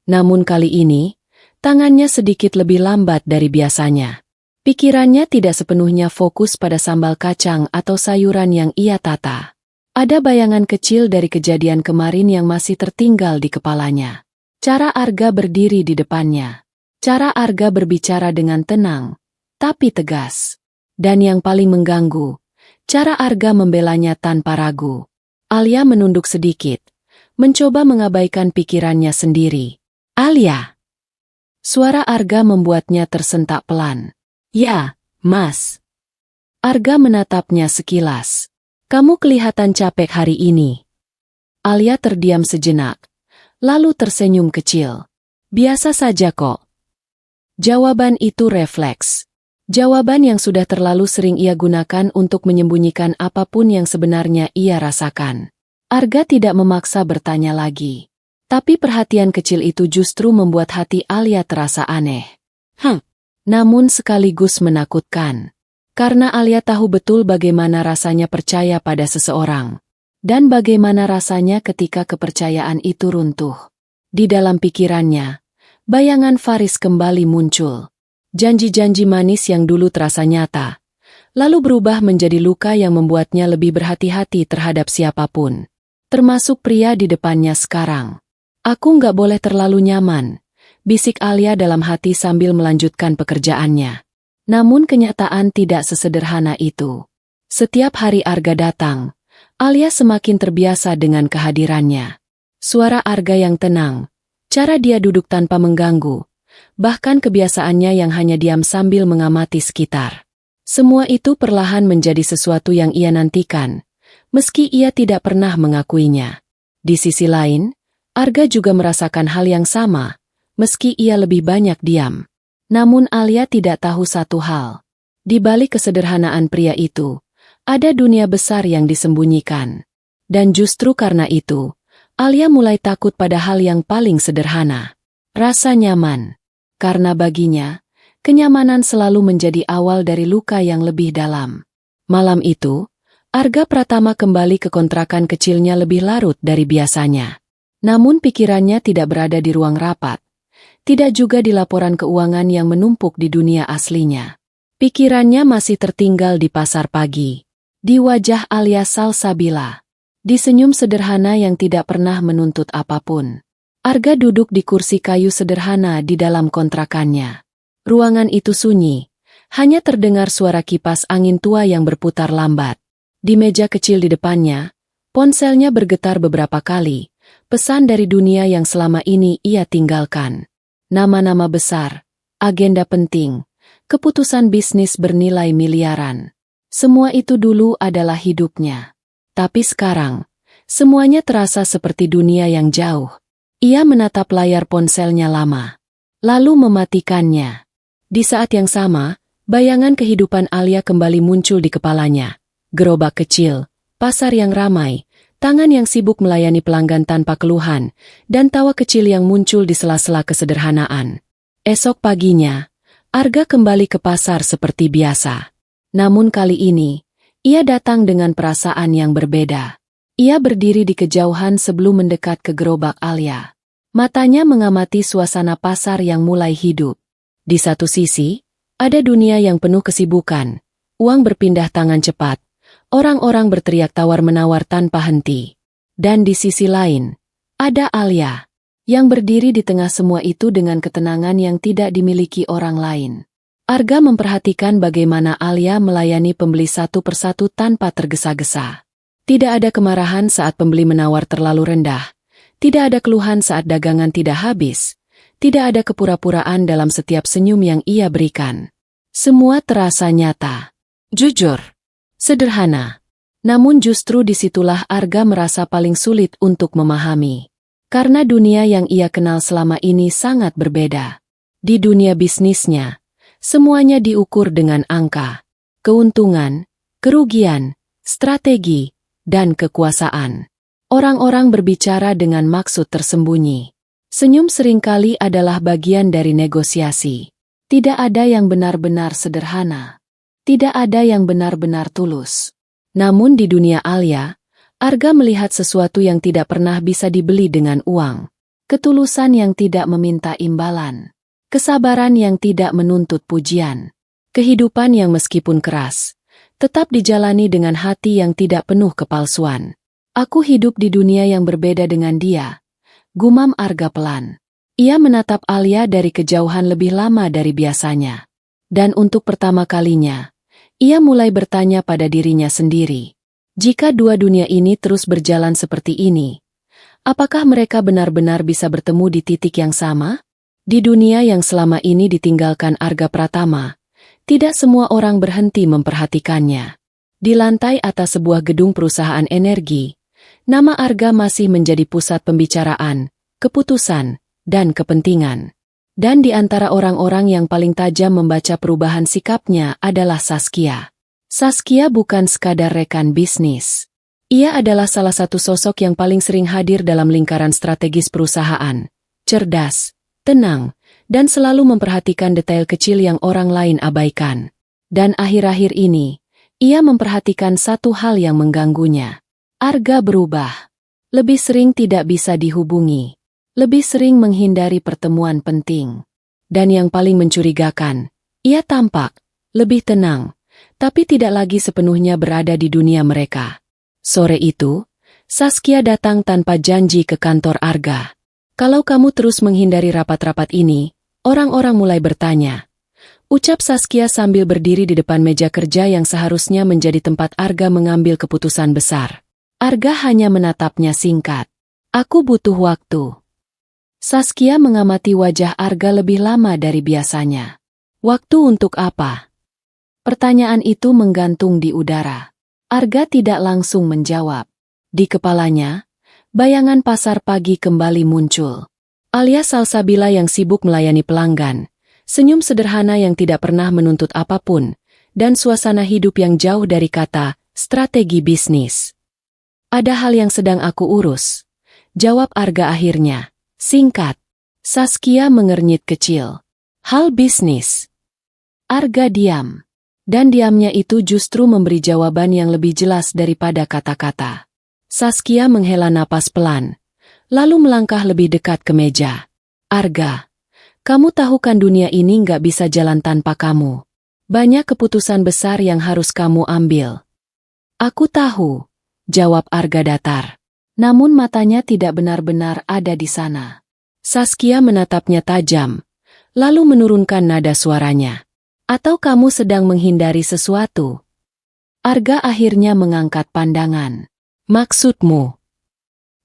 Namun kali ini, tangannya sedikit lebih lambat dari biasanya. Pikirannya tidak sepenuhnya fokus pada sambal kacang atau sayuran yang ia tata. Ada bayangan kecil dari kejadian kemarin yang masih tertinggal di kepalanya. Cara Arga berdiri di depannya. Cara Arga berbicara dengan tenang, tapi tegas. Dan yang paling mengganggu, cara Arga membelanya tanpa ragu. Alia menunduk sedikit, mencoba mengabaikan pikirannya sendiri. "Alia." Suara Arga membuatnya tersentak pelan. "Ya, Mas." Arga menatapnya sekilas. "Kamu kelihatan capek hari ini." Alia terdiam sejenak, lalu tersenyum kecil. "Biasa saja kok." Jawaban itu refleks. Jawaban yang sudah terlalu sering ia gunakan untuk menyembunyikan apapun yang sebenarnya ia rasakan. Arga tidak memaksa bertanya lagi. Tapi perhatian kecil itu justru membuat hati Alia terasa aneh. Namun sekaligus menakutkan. Karena Alia tahu betul bagaimana rasanya percaya pada seseorang. Dan bagaimana rasanya ketika kepercayaan itu runtuh. Di dalam pikirannya, bayangan Faris kembali muncul. Janji-janji manis yang dulu terasa nyata, lalu berubah menjadi luka yang membuatnya lebih berhati-hati terhadap siapapun. Termasuk pria di depannya sekarang. "Aku nggak boleh terlalu nyaman," bisik Alia dalam hati sambil melanjutkan pekerjaannya. Namun kenyataan tidak sesederhana itu. Setiap hari Arga datang, Alia semakin terbiasa dengan kehadirannya. Suara Arga yang tenang, cara dia duduk tanpa mengganggu, bahkan kebiasaannya yang hanya diam sambil mengamati sekitar. Semua itu perlahan menjadi sesuatu yang ia nantikan, meski ia tidak pernah mengakuinya. Di sisi lain, Arga juga merasakan hal yang sama, meski ia lebih banyak diam. Namun Alia tidak tahu satu hal. Di balik kesederhanaan pria itu, ada dunia besar yang disembunyikan. Dan justru karena itu, Alia mulai takut pada hal yang paling sederhana. Rasa nyaman. Karena baginya, kenyamanan selalu menjadi awal dari luka yang lebih dalam. Malam itu, Arga Pratama kembali ke kontrakan kecilnya lebih larut dari biasanya. Namun pikirannya tidak berada di ruang rapat. Tidak juga di laporan keuangan yang menumpuk di dunia aslinya. Pikirannya masih tertinggal di pasar pagi. Di wajah Alia Salsabila. Di senyum sederhana yang tidak pernah menuntut apapun. Arga duduk di kursi kayu sederhana di dalam kontrakannya. Ruangan itu sunyi. Hanya terdengar suara kipas angin tua yang berputar lambat. Di meja kecil di depannya, ponselnya bergetar beberapa kali, pesan dari dunia yang selama ini ia tinggalkan. Nama-nama besar, agenda penting, keputusan bisnis bernilai miliaran. Semua itu dulu adalah hidupnya. Tapi sekarang, semuanya terasa seperti dunia yang jauh. Ia menatap layar ponselnya lama, lalu mematikannya. Di saat yang sama, bayangan kehidupan Alia kembali muncul di kepalanya. Gerobak kecil, pasar yang ramai, tangan yang sibuk melayani pelanggan tanpa keluhan, dan tawa kecil yang muncul di sela-sela kesederhanaan. Esok paginya, Arga kembali ke pasar seperti biasa. Namun kali ini, ia datang dengan perasaan yang berbeda. Ia berdiri di kejauhan sebelum mendekat ke gerobak Alia. Matanya mengamati suasana pasar yang mulai hidup. Di satu sisi, ada dunia yang penuh kesibukan. Uang berpindah tangan cepat. Orang-orang berteriak tawar-menawar tanpa henti. Dan di sisi lain, ada Alia, yang berdiri di tengah semua itu dengan ketenangan yang tidak dimiliki orang lain. Arga memperhatikan bagaimana Alia melayani pembeli satu persatu tanpa tergesa-gesa. Tidak ada kemarahan saat pembeli menawar terlalu rendah. Tidak ada keluhan saat dagangan tidak habis. Tidak ada kepura-puraan dalam setiap senyum yang ia berikan. Semua terasa nyata. Jujur. Sederhana. Namun justru disitulah Arga merasa paling sulit untuk memahami. Karena dunia yang ia kenal selama ini sangat berbeda. Di dunia bisnisnya, semuanya diukur dengan angka, keuntungan, kerugian, strategi, dan kekuasaan. Orang-orang berbicara dengan maksud tersembunyi. Senyum seringkali adalah bagian dari negosiasi. Tidak ada yang benar-benar sederhana. Tidak ada yang benar-benar tulus. Namun di dunia Alia, Arga melihat sesuatu yang tidak pernah bisa dibeli dengan uang. Ketulusan yang tidak meminta imbalan. Kesabaran yang tidak menuntut pujian. Kehidupan yang meskipun keras, tetap dijalani dengan hati yang tidak penuh kepalsuan. Aku hidup di dunia yang berbeda dengan dia. Gumam Arga pelan. Ia menatap Alia dari kejauhan lebih lama dari biasanya. Dan untuk pertama kalinya, ia mulai bertanya pada dirinya sendiri. Jika dua dunia ini terus berjalan seperti ini, apakah mereka benar-benar bisa bertemu di titik yang sama? Di dunia yang selama ini ditinggalkan Arga Pratama, tidak semua orang berhenti memperhatikannya. Di lantai atas sebuah gedung perusahaan energi, nama Arga masih menjadi pusat pembicaraan, keputusan, dan kepentingan. Dan di antara orang-orang yang paling tajam membaca perubahan sikapnya adalah Saskia. Saskia bukan sekadar rekan bisnis. Ia adalah salah satu sosok yang paling sering hadir dalam lingkaran strategis perusahaan. Cerdas, tenang, dan selalu memperhatikan detail kecil yang orang lain abaikan. Dan akhir-akhir ini, ia memperhatikan satu hal yang mengganggunya. Arga berubah. Lebih sering tidak bisa dihubungi. Lebih sering menghindari pertemuan penting. Dan yang paling mencurigakan, ia tampak lebih tenang, tapi tidak lagi sepenuhnya berada di dunia mereka. Sore itu, Saskia datang tanpa janji ke kantor Arga. Kalau kamu terus menghindari rapat-rapat ini, orang-orang mulai bertanya. Ucap Saskia sambil berdiri di depan meja kerja yang seharusnya menjadi tempat Arga mengambil keputusan besar. Arga hanya menatapnya singkat. Aku butuh waktu. Saskia mengamati wajah Arga lebih lama dari biasanya. Waktu untuk apa? Pertanyaan itu menggantung di udara. Arga tidak langsung menjawab. Di kepalanya, bayangan pasar pagi kembali muncul. Alia Salsabila yang sibuk melayani pelanggan, senyum sederhana yang tidak pernah menuntut apapun, dan suasana hidup yang jauh dari kata strategi bisnis. Ada hal yang sedang aku urus. Jawab Arga akhirnya. Singkat. Saskia mengernyit kecil. Hal bisnis. Arga diam. Dan diamnya itu justru memberi jawaban yang lebih jelas daripada kata-kata. Saskia menghela napas pelan, lalu melangkah lebih dekat ke meja. Arga, kamu tahu kan dunia ini nggak bisa jalan tanpa kamu. Banyak keputusan besar yang harus kamu ambil. Aku tahu, jawab Arga datar. Namun matanya tidak benar-benar ada di sana. Saskia menatapnya tajam, lalu menurunkan nada suaranya. Atau kamu sedang menghindari sesuatu? Arga akhirnya mengangkat pandangan. Maksudmu?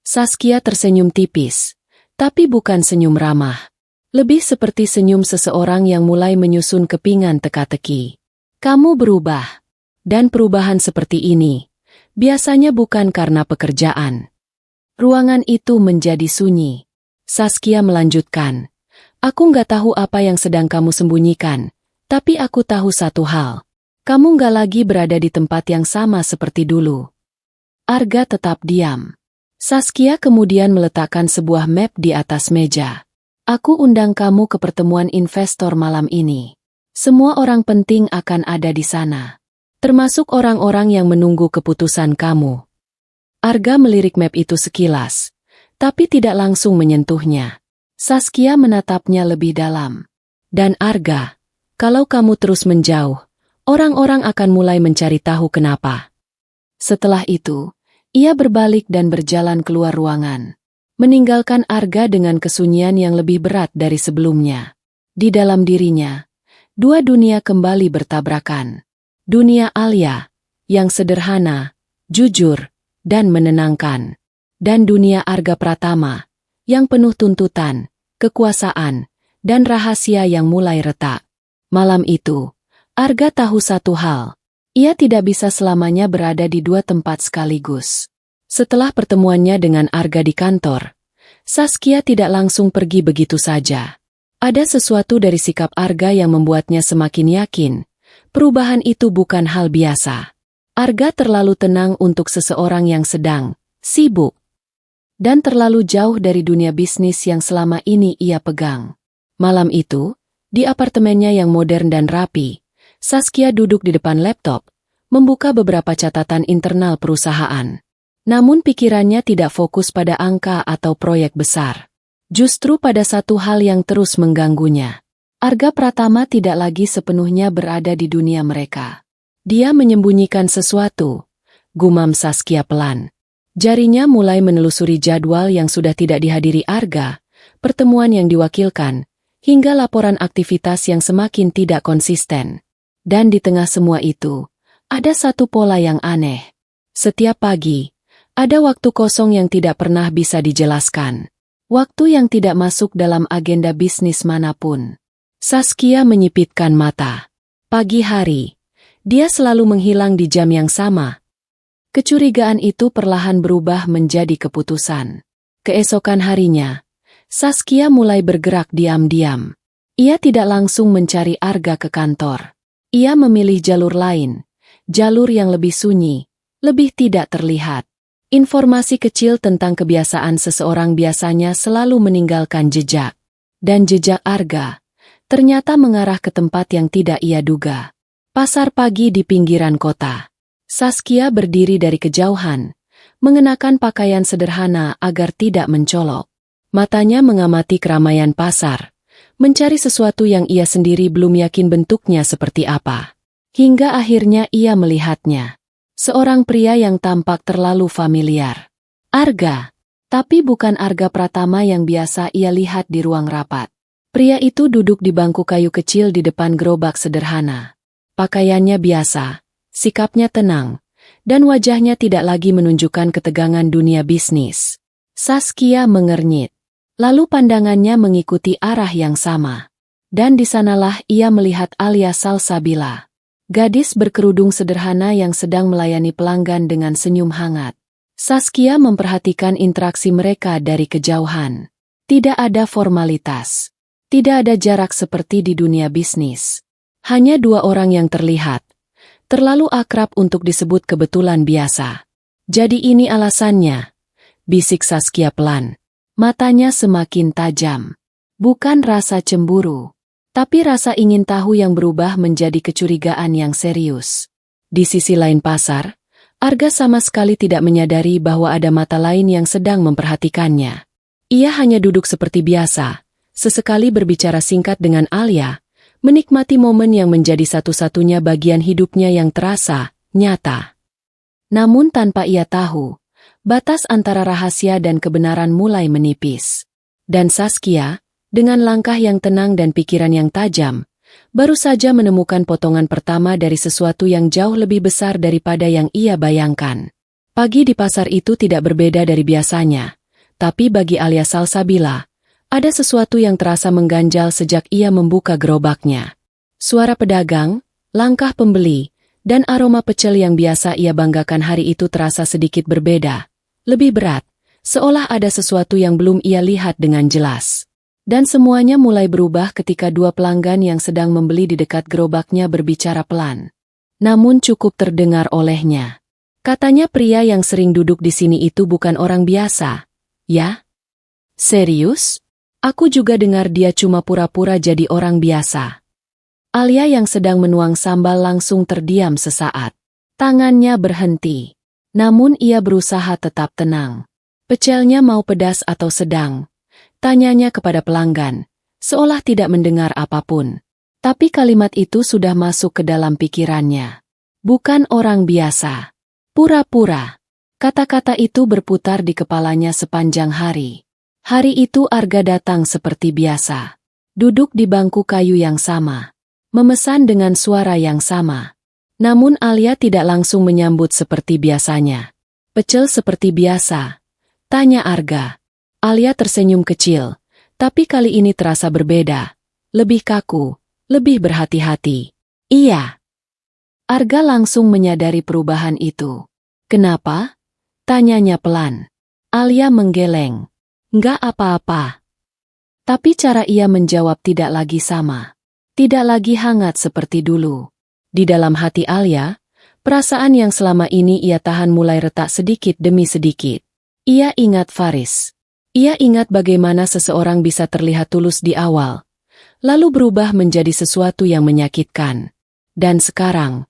Saskia tersenyum tipis, tapi bukan senyum ramah. Lebih seperti senyum seseorang yang mulai menyusun kepingan teka-teki. Kamu berubah. Dan perubahan seperti ini biasanya bukan karena pekerjaan. Ruangan itu menjadi sunyi. Saskia melanjutkan. Aku nggak tahu apa yang sedang kamu sembunyikan, tapi aku tahu satu hal. Kamu nggak lagi berada di tempat yang sama seperti dulu. Arga tetap diam. Saskia kemudian meletakkan sebuah map di atas meja. Aku undang kamu ke pertemuan investor malam ini. Semua orang penting akan ada di sana. Termasuk orang-orang yang menunggu keputusan kamu. Arga melirik map itu sekilas, tapi tidak langsung menyentuhnya. Saskia menatapnya lebih dalam. Dan Arga, kalau kamu terus menjauh, orang-orang akan mulai mencari tahu kenapa. Setelah itu, ia berbalik dan berjalan keluar ruangan, meninggalkan Arga dengan kesunyian yang lebih berat dari sebelumnya. Di dalam dirinya, dua dunia kembali bertabrakan. Dunia Alia, yang sederhana, jujur, dan menenangkan. Dan dunia Arga Pratama, yang penuh tuntutan, kekuasaan, dan rahasia yang mulai retak. Malam itu, Arga tahu satu hal. Ia tidak bisa selamanya berada di dua tempat sekaligus. Setelah pertemuannya dengan Arga di kantor, Saskia tidak langsung pergi begitu saja. Ada sesuatu dari sikap Arga yang membuatnya semakin yakin, perubahan itu bukan hal biasa. Arga terlalu tenang untuk seseorang yang sedang sibuk, dan terlalu jauh dari dunia bisnis yang selama ini ia pegang. Malam itu, di apartemennya yang modern dan rapi, Saskia duduk di depan laptop, membuka beberapa catatan internal perusahaan. Namun pikirannya tidak fokus pada angka atau proyek besar. Justru pada satu hal yang terus mengganggunya. Arga Pratama tidak lagi sepenuhnya berada di dunia mereka. Dia menyembunyikan sesuatu, gumam Saskia pelan. Jarinya mulai menelusuri jadwal yang sudah tidak dihadiri Arga, pertemuan yang diwakilkan, hingga laporan aktivitas yang semakin tidak konsisten. Dan di tengah semua itu, ada satu pola yang aneh. Setiap pagi, ada waktu kosong yang tidak pernah bisa dijelaskan. Waktu yang tidak masuk dalam agenda bisnis manapun. Saskia menyipitkan mata. Pagi hari, dia selalu menghilang di jam yang sama. Kecurigaan itu perlahan berubah menjadi keputusan. Keesokan harinya, Saskia mulai bergerak diam-diam. Ia tidak langsung mencari Arga ke kantor. Ia memilih jalur lain, jalur yang lebih sunyi, lebih tidak terlihat. Informasi kecil tentang kebiasaan seseorang biasanya selalu meninggalkan jejak. Dan jejak Arga ternyata mengarah ke tempat yang tidak ia duga. Pasar pagi di pinggiran kota. Saskia berdiri dari kejauhan, mengenakan pakaian sederhana agar tidak mencolok. Matanya mengamati keramaian pasar, mencari sesuatu yang ia sendiri belum yakin bentuknya seperti apa. Hingga akhirnya ia melihatnya. Seorang pria yang tampak terlalu familiar. Arga. Tapi bukan Arga Pratama yang biasa ia lihat di ruang rapat. Pria itu duduk di bangku kayu kecil di depan gerobak sederhana. Pakaiannya biasa, sikapnya tenang, dan wajahnya tidak lagi menunjukkan ketegangan dunia bisnis. Saskia mengernyit. Lalu pandangannya mengikuti arah yang sama. Dan di sanalah ia melihat Alia Salsabila. Gadis berkerudung sederhana yang sedang melayani pelanggan dengan senyum hangat. Saskia memperhatikan interaksi mereka dari kejauhan. Tidak ada formalitas. Tidak ada jarak seperti di dunia bisnis. Hanya dua orang yang terlihat. Terlalu akrab untuk disebut kebetulan biasa. Jadi ini alasannya, bisik Saskia pelan. Matanya semakin tajam. Bukan rasa cemburu. Tapi rasa ingin tahu yang berubah menjadi kecurigaan yang serius. Di sisi lain pasar, Arga sama sekali tidak menyadari bahwa ada mata lain yang sedang memperhatikannya. Ia hanya duduk seperti biasa, sesekali berbicara singkat dengan Alia, menikmati momen yang menjadi satu-satunya bagian hidupnya yang terasa, nyata. Namun tanpa ia tahu, batas antara rahasia dan kebenaran mulai menipis. Dan Saskia, dengan langkah yang tenang dan pikiran yang tajam, baru saja menemukan potongan pertama dari sesuatu yang jauh lebih besar daripada yang ia bayangkan. Pagi di pasar itu tidak berbeda dari biasanya, tapi bagi Alia Salsabila, ada sesuatu yang terasa mengganjal sejak ia membuka gerobaknya. Suara pedagang, langkah pembeli, dan aroma pecel yang biasa ia banggakan hari itu terasa sedikit berbeda, lebih berat, seolah ada sesuatu yang belum ia lihat dengan jelas. Dan semuanya mulai berubah ketika dua pelanggan yang sedang membeli di dekat gerobaknya berbicara pelan. Namun cukup terdengar olehnya. Katanya pria yang sering duduk di sini itu bukan orang biasa. Ya? Serius? Aku juga dengar dia cuma pura-pura jadi orang biasa. Alia yang sedang menuang sambal langsung terdiam sesaat. Tangannya berhenti. Namun ia berusaha tetap tenang. Pecelnya mau pedas atau sedang? Tanyanya kepada pelanggan, seolah tidak mendengar apapun. Tapi kalimat itu sudah masuk ke dalam pikirannya. Bukan orang biasa. Pura-pura. Kata-kata itu berputar di kepalanya sepanjang hari. Hari itu Arga datang seperti biasa. Duduk di bangku kayu yang sama. Memesan dengan suara yang sama. Namun Alia tidak langsung menyambut seperti biasanya. Pecel seperti biasa? Tanya Arga. Alia tersenyum kecil, tapi kali ini terasa berbeda. Lebih kaku, lebih berhati-hati. Iya. Arga langsung menyadari perubahan itu. Kenapa? Tanyanya pelan. Alia menggeleng. Enggak apa-apa. Tapi cara ia menjawab tidak lagi sama. Tidak lagi hangat seperti dulu. Di dalam hati Alia, perasaan yang selama ini ia tahan mulai retak sedikit demi sedikit. Ia ingat Faris. Ia ingat bagaimana seseorang bisa terlihat tulus di awal, lalu berubah menjadi sesuatu yang menyakitkan. Dan sekarang,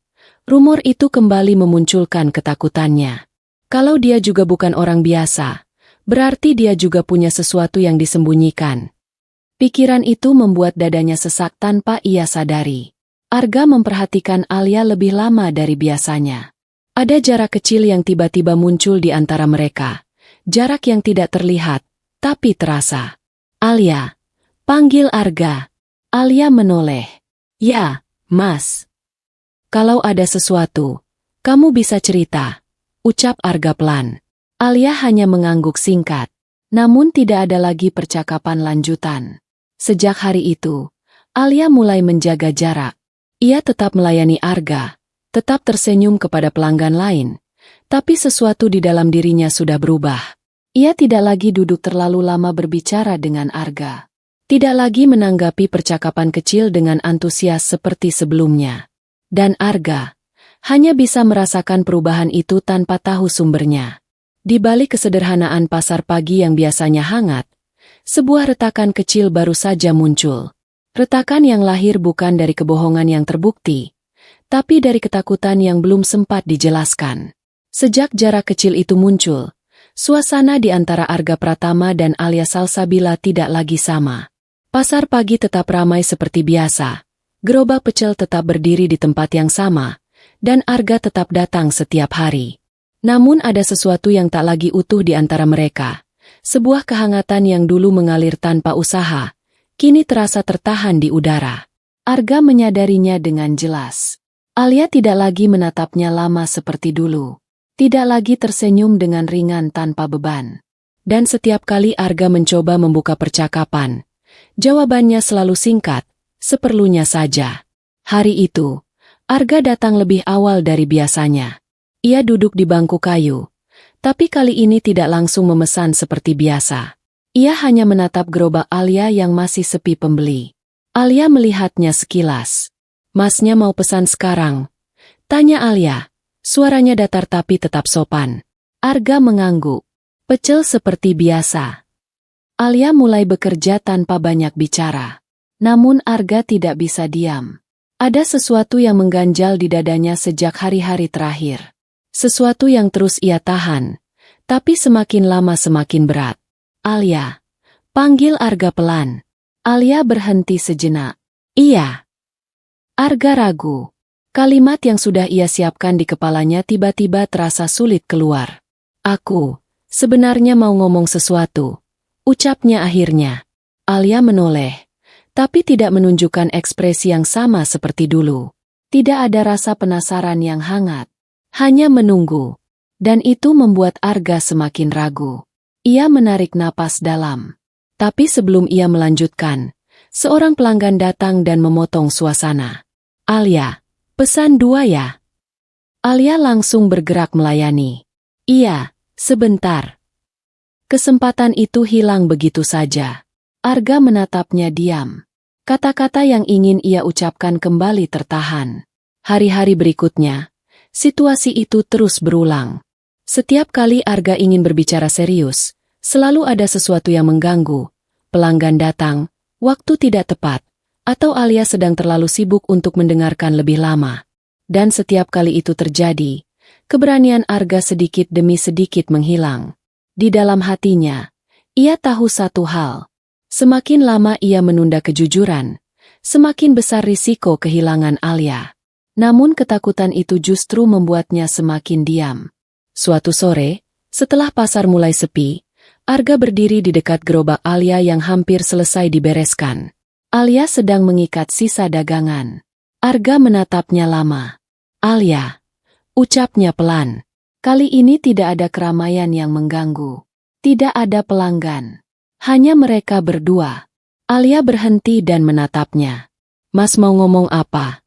rumor itu kembali memunculkan ketakutannya. Kalau dia juga bukan orang biasa, berarti dia juga punya sesuatu yang disembunyikan. Pikiran itu membuat dadanya sesak tanpa ia sadari. Arga memperhatikan Alia lebih lama dari biasanya. Ada jarak kecil yang tiba-tiba muncul di antara mereka. Jarak yang tidak terlihat, tapi terasa. Alia, panggil Arga. Alia menoleh. Ya, Mas. Kalau ada sesuatu, kamu bisa cerita, ucap Arga pelan. Alia hanya mengangguk singkat, namun tidak ada lagi percakapan lanjutan. Sejak hari itu, Alia mulai menjaga jarak. Ia tetap melayani Arga, tetap tersenyum kepada pelanggan lain, tapi sesuatu di dalam dirinya sudah berubah. Ia tidak lagi duduk terlalu lama berbicara dengan Arga. Tidak lagi menanggapi percakapan kecil dengan antusias seperti sebelumnya. Dan Arga hanya bisa merasakan perubahan itu tanpa tahu sumbernya. Di balik kesederhanaan pasar pagi yang biasanya hangat, sebuah retakan kecil baru saja muncul. Retakan yang lahir bukan dari kebohongan yang terbukti, tapi dari ketakutan yang belum sempat dijelaskan. Sejak jarak kecil itu muncul, suasana di antara Arga Pratama dan Alia Salsabila tidak lagi sama. Pasar pagi tetap ramai seperti biasa. Gerobak pecel tetap berdiri di tempat yang sama, dan Arga tetap datang setiap hari. Namun ada sesuatu yang tak lagi utuh di antara mereka. Sebuah kehangatan yang dulu mengalir tanpa usaha, kini terasa tertahan di udara. Arga menyadarinya dengan jelas. Alia tidak lagi menatapnya lama seperti dulu. Tidak lagi tersenyum dengan ringan tanpa beban. Dan setiap kali Arga mencoba membuka percakapan, jawabannya selalu singkat, seperlunya saja. Hari itu, Arga datang lebih awal dari biasanya. Ia duduk di bangku kayu, tapi kali ini tidak langsung memesan seperti biasa. Ia hanya menatap gerobak Alia yang masih sepi pembeli. Alia melihatnya sekilas. Masnya mau pesan sekarang? Tanya Alia. Suaranya datar tapi tetap sopan. Arga mengangguk. Pecel seperti biasa. Alia mulai bekerja tanpa banyak bicara. Namun Arga tidak bisa diam. Ada sesuatu yang mengganjal di dadanya sejak hari-hari terakhir. Sesuatu yang terus ia tahan, tapi semakin lama semakin berat. Alia, panggil Arga pelan. Alia berhenti sejenak. Iya. Arga ragu. Kalimat yang sudah ia siapkan di kepalanya tiba-tiba terasa sulit keluar. Aku, sebenarnya mau ngomong sesuatu. Ucapnya akhirnya. Alia menoleh, tapi tidak menunjukkan ekspresi yang sama seperti dulu. Tidak ada rasa penasaran yang hangat. Hanya menunggu. Dan itu membuat Arga semakin ragu. Ia menarik napas dalam. Tapi sebelum ia melanjutkan, seorang pelanggan datang dan memotong suasana. "Alia, pesan 2 ya?" Alia langsung bergerak melayani. "Iya, sebentar." Kesempatan itu hilang begitu saja. Arga menatapnya diam. Kata-kata yang ingin ia ucapkan kembali tertahan. Hari-hari berikutnya, situasi itu terus berulang. Setiap kali Arga ingin berbicara serius, selalu ada sesuatu yang mengganggu. Pelanggan datang, waktu tidak tepat, atau Alia sedang terlalu sibuk untuk mendengarkan lebih lama. Dan setiap kali itu terjadi, keberanian Arga sedikit demi sedikit menghilang. Di dalam hatinya, ia tahu satu hal. Semakin lama ia menunda kejujuran, semakin besar risiko kehilangan Alia. Namun ketakutan itu justru membuatnya semakin diam. Suatu sore, setelah pasar mulai sepi, Arga berdiri di dekat gerobak Alia yang hampir selesai dibereskan. Alia sedang mengikat sisa dagangan. Arga menatapnya lama. "Alia," ucapnya pelan. Kali ini tidak ada keramaian yang mengganggu. Tidak ada pelanggan. Hanya mereka berdua. Alia berhenti dan menatapnya. "Mas mau ngomong apa?"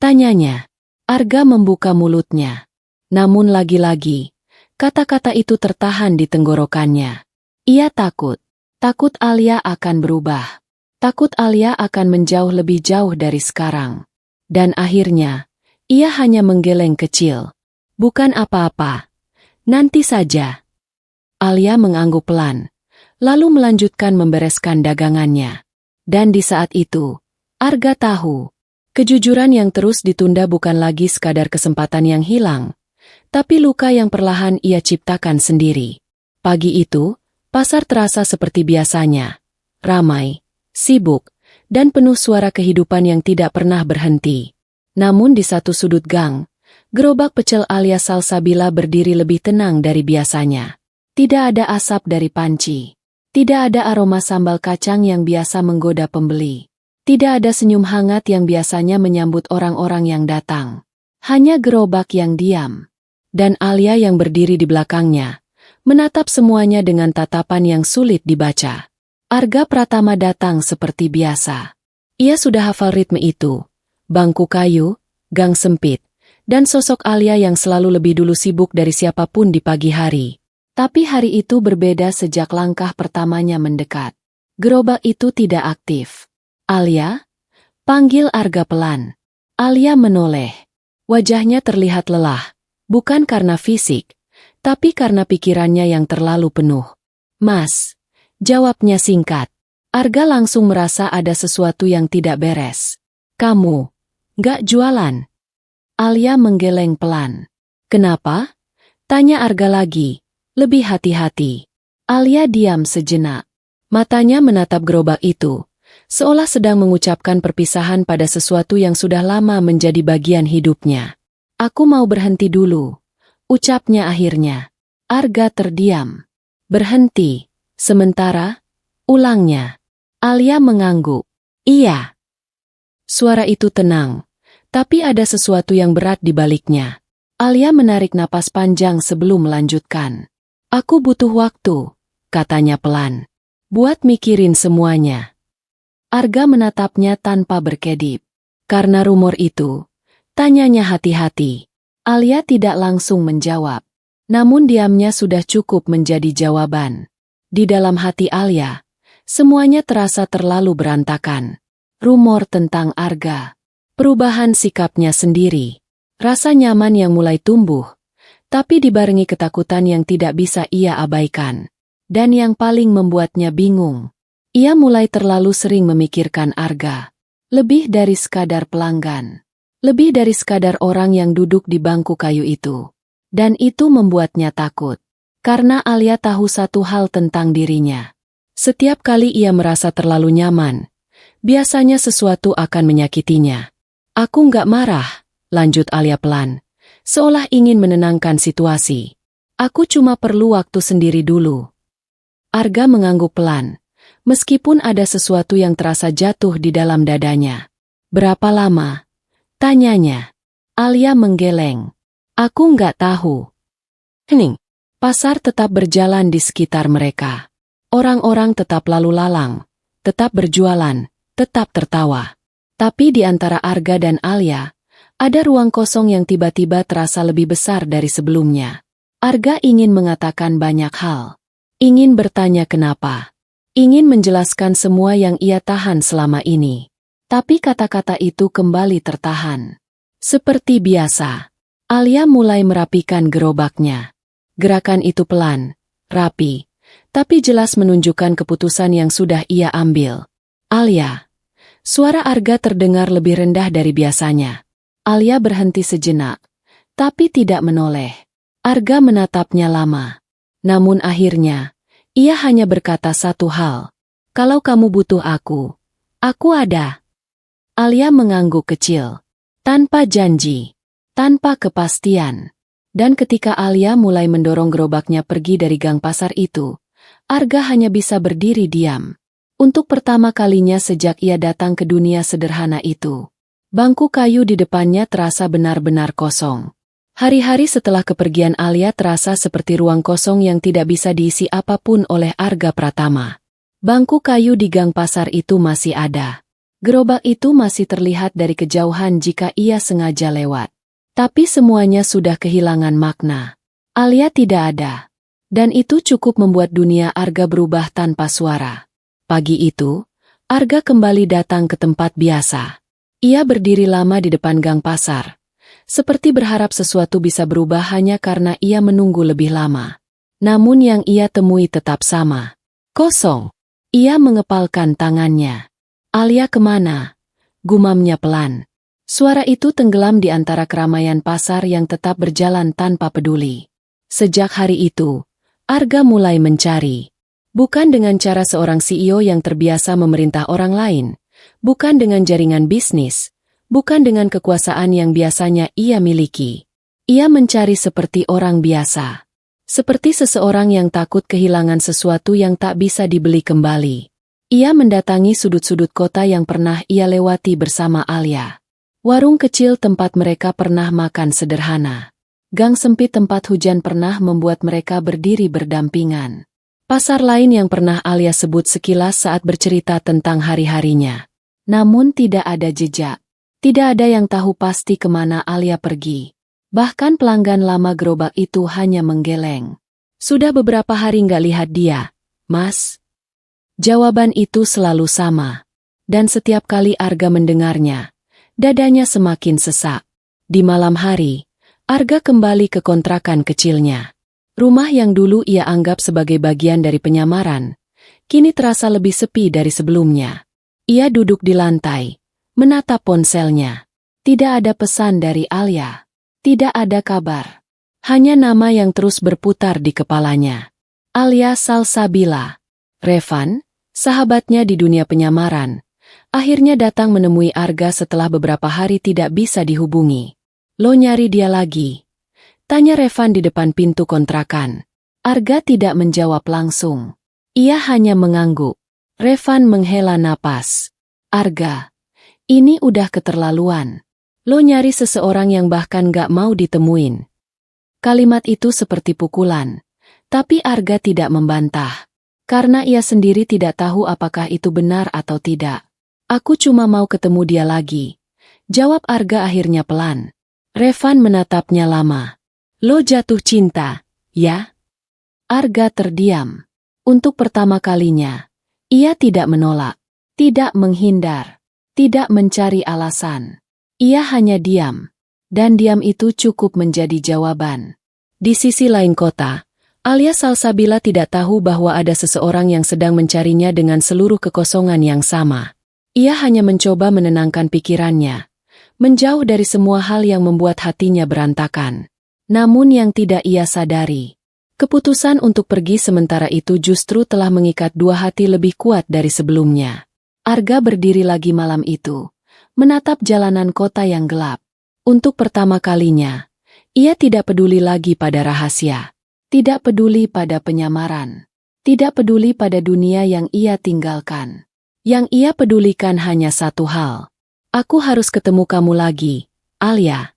tanyanya. Arga membuka mulutnya. Namun lagi-lagi, kata-kata itu tertahan di tenggorokannya. Ia takut. Takut Alia akan berubah. Takut Alia akan menjauh lebih jauh dari sekarang. Dan akhirnya, ia hanya menggeleng kecil. "Bukan apa-apa. Nanti saja." Alia mengangguk pelan, lalu melanjutkan membereskan dagangannya. Dan di saat itu, Arga tahu, kejujuran yang terus ditunda bukan lagi sekadar kesempatan yang hilang, tapi luka yang perlahan ia ciptakan sendiri. Pagi itu, pasar terasa seperti biasanya. Ramai, sibuk, dan penuh suara kehidupan yang tidak pernah berhenti. Namun di satu sudut gang, gerobak pecel alias Salsabila berdiri lebih tenang dari biasanya. Tidak ada asap dari panci. Tidak ada aroma sambal kacang yang biasa menggoda pembeli. Tidak ada senyum hangat yang biasanya menyambut orang-orang yang datang. Hanya gerobak yang diam. Dan Alia yang berdiri di belakangnya, menatap semuanya dengan tatapan yang sulit dibaca. Arga Pratama datang seperti biasa. Ia sudah hafal ritme itu. Bangku kayu, gang sempit, dan sosok Alia yang selalu lebih dulu sibuk dari siapapun di pagi hari. Tapi hari itu berbeda sejak langkah pertamanya mendekat. Gerobak itu tidak aktif. "Alia?" panggil Arga pelan. Alia menoleh. Wajahnya terlihat lelah. Bukan karena fisik, tapi karena pikirannya yang terlalu penuh. "Mas," jawabnya singkat. Arga langsung merasa ada sesuatu yang tidak beres. "Kamu nggak jualan?" Alia menggeleng pelan. "Kenapa?" tanya Arga lagi, lebih hati-hati. Alia diam sejenak. Matanya menatap gerobak itu, seolah sedang mengucapkan perpisahan pada sesuatu yang sudah lama menjadi bagian hidupnya. "Aku mau berhenti dulu," ucapnya akhirnya. Arga terdiam. "Berhenti, sementara?" ulangnya. Alia mengangguk. "Iya." Suara itu tenang, tapi ada sesuatu yang berat di baliknya. Alia menarik napas panjang sebelum melanjutkan. "Aku butuh waktu," katanya pelan. "Buat mikirin semuanya." Arga menatapnya tanpa berkedip. "Karena rumor itu?" tanyanya hati-hati. Alia tidak langsung menjawab. Namun diamnya sudah cukup menjadi jawaban. Di dalam hati Alia, semuanya terasa terlalu berantakan. Rumor tentang Arga. Perubahan sikapnya sendiri. Rasa nyaman yang mulai tumbuh. Tapi dibarengi ketakutan yang tidak bisa ia abaikan. Dan yang paling membuatnya bingung. Ia mulai terlalu sering memikirkan Arga. Lebih dari sekadar pelanggan. Lebih dari sekadar orang yang duduk di bangku kayu itu. Dan itu membuatnya takut. Karena Alia tahu satu hal tentang dirinya. Setiap kali ia merasa terlalu nyaman, biasanya sesuatu akan menyakitinya. "Aku nggak marah," lanjut Alia pelan, seolah ingin menenangkan situasi. "Aku cuma perlu waktu sendiri dulu." Arga mengangguk pelan, meskipun ada sesuatu yang terasa jatuh di dalam dadanya. "Berapa lama?" tanyanya. Alia menggeleng. "Aku nggak tahu." Hening. Pasar tetap berjalan di sekitar mereka. Orang-orang tetap lalu lalang, tetap berjualan, tetap tertawa. Tapi di antara Arga dan Alia, ada ruang kosong yang tiba-tiba terasa lebih besar dari sebelumnya. Arga ingin mengatakan banyak hal. Ingin bertanya kenapa. Ingin menjelaskan semua yang ia tahan selama ini. Tapi kata-kata itu kembali tertahan. Seperti biasa, Alia mulai merapikan gerobaknya. Gerakan itu pelan, rapi, tapi jelas menunjukkan keputusan yang sudah ia ambil. Alia. Suara Arga terdengar lebih rendah dari biasanya. Alia berhenti sejenak, tapi tidak menoleh. Arga menatapnya lama. Namun akhirnya, ia hanya berkata satu hal. Kalau kamu butuh aku ada. Alia mengangguk kecil. Tanpa janji, tanpa kepastian. Dan ketika Alia mulai mendorong gerobaknya pergi dari gang pasar itu, Arga hanya bisa berdiri diam. Untuk pertama kalinya sejak ia datang ke dunia sederhana itu, bangku kayu di depannya terasa benar-benar kosong. Hari-hari setelah kepergian Alia terasa seperti ruang kosong yang tidak bisa diisi apapun oleh Arga Pratama. Bangku kayu di gang pasar itu masih ada. Gerobak itu masih terlihat dari kejauhan jika ia sengaja lewat. Tapi semuanya sudah kehilangan makna. Alia tidak ada. Dan itu cukup membuat dunia Arga berubah tanpa suara. Pagi itu, Arga kembali datang ke tempat biasa. Ia berdiri lama di depan gang pasar. Seperti berharap sesuatu bisa berubah hanya karena ia menunggu lebih lama. Namun yang ia temui tetap sama. Kosong. Ia mengepalkan tangannya. Alia kemana? Gumamnya pelan. Suara itu tenggelam di antara keramaian pasar yang tetap berjalan tanpa peduli. Sejak hari itu, Arga mulai mencari. Bukan dengan cara seorang CEO yang terbiasa memerintah orang lain. Bukan dengan jaringan bisnis. Bukan dengan kekuasaan yang biasanya ia miliki. Ia mencari seperti orang biasa. Seperti seseorang yang takut kehilangan sesuatu yang tak bisa dibeli kembali. Ia mendatangi sudut-sudut kota yang pernah ia lewati bersama Alia. Warung kecil tempat mereka pernah makan sederhana. Gang sempit tempat hujan pernah membuat mereka berdiri berdampingan. Pasar lain yang pernah Alia sebut sekilas saat bercerita tentang hari-harinya. Namun tidak ada jejak. Tidak ada yang tahu pasti kemana Alia pergi. Bahkan pelanggan lama gerobak itu hanya menggeleng. Sudah beberapa hari nggak lihat dia, Mas. Jawaban itu selalu sama. Dan setiap kali Arga mendengarnya, dadanya semakin sesak. Di malam hari, Arga kembali ke kontrakan kecilnya. Rumah yang dulu ia anggap sebagai bagian dari penyamaran, kini terasa lebih sepi dari sebelumnya. Ia duduk di lantai, menatap ponselnya. Tidak ada pesan dari Alia. Tidak ada kabar. Hanya nama yang terus berputar di kepalanya. Alia Salsabila. Revan, sahabatnya di dunia penyamaran, akhirnya datang menemui Arga setelah beberapa hari tidak bisa dihubungi. Lo nyari dia lagi? Tanya Revan di depan pintu kontrakan. Arga tidak menjawab langsung. Ia hanya mengangguk. Revan menghela napas. Arga, ini udah keterlaluan. Lo nyari seseorang yang bahkan gak mau ditemuin. Kalimat itu seperti pukulan. Tapi Arga tidak membantah. Karena ia sendiri tidak tahu apakah itu benar atau tidak. Aku cuma mau ketemu dia lagi. Jawab Arga akhirnya pelan. Revan menatapnya lama. Lo jatuh cinta, ya? Arga terdiam. Untuk pertama kalinya, ia tidak menolak, tidak menghindar, tidak mencari alasan. Ia hanya diam. Dan diam itu cukup menjadi jawaban. Di sisi lain kota, Alia Salsabila tidak tahu bahwa ada seseorang yang sedang mencarinya dengan seluruh kekosongan yang sama. Ia hanya mencoba menenangkan pikirannya, menjauh dari semua hal yang membuat hatinya berantakan. Namun yang tidak ia sadari, keputusan untuk pergi sementara itu justru telah mengikat dua hati lebih kuat dari sebelumnya. Arga berdiri lagi malam itu, menatap jalanan kota yang gelap. Untuk pertama kalinya, ia tidak peduli lagi pada rahasia, tidak peduli pada penyamaran, tidak peduli pada dunia yang ia tinggalkan. Yang ia pedulikan hanya satu hal. Aku harus ketemu kamu lagi, Alia.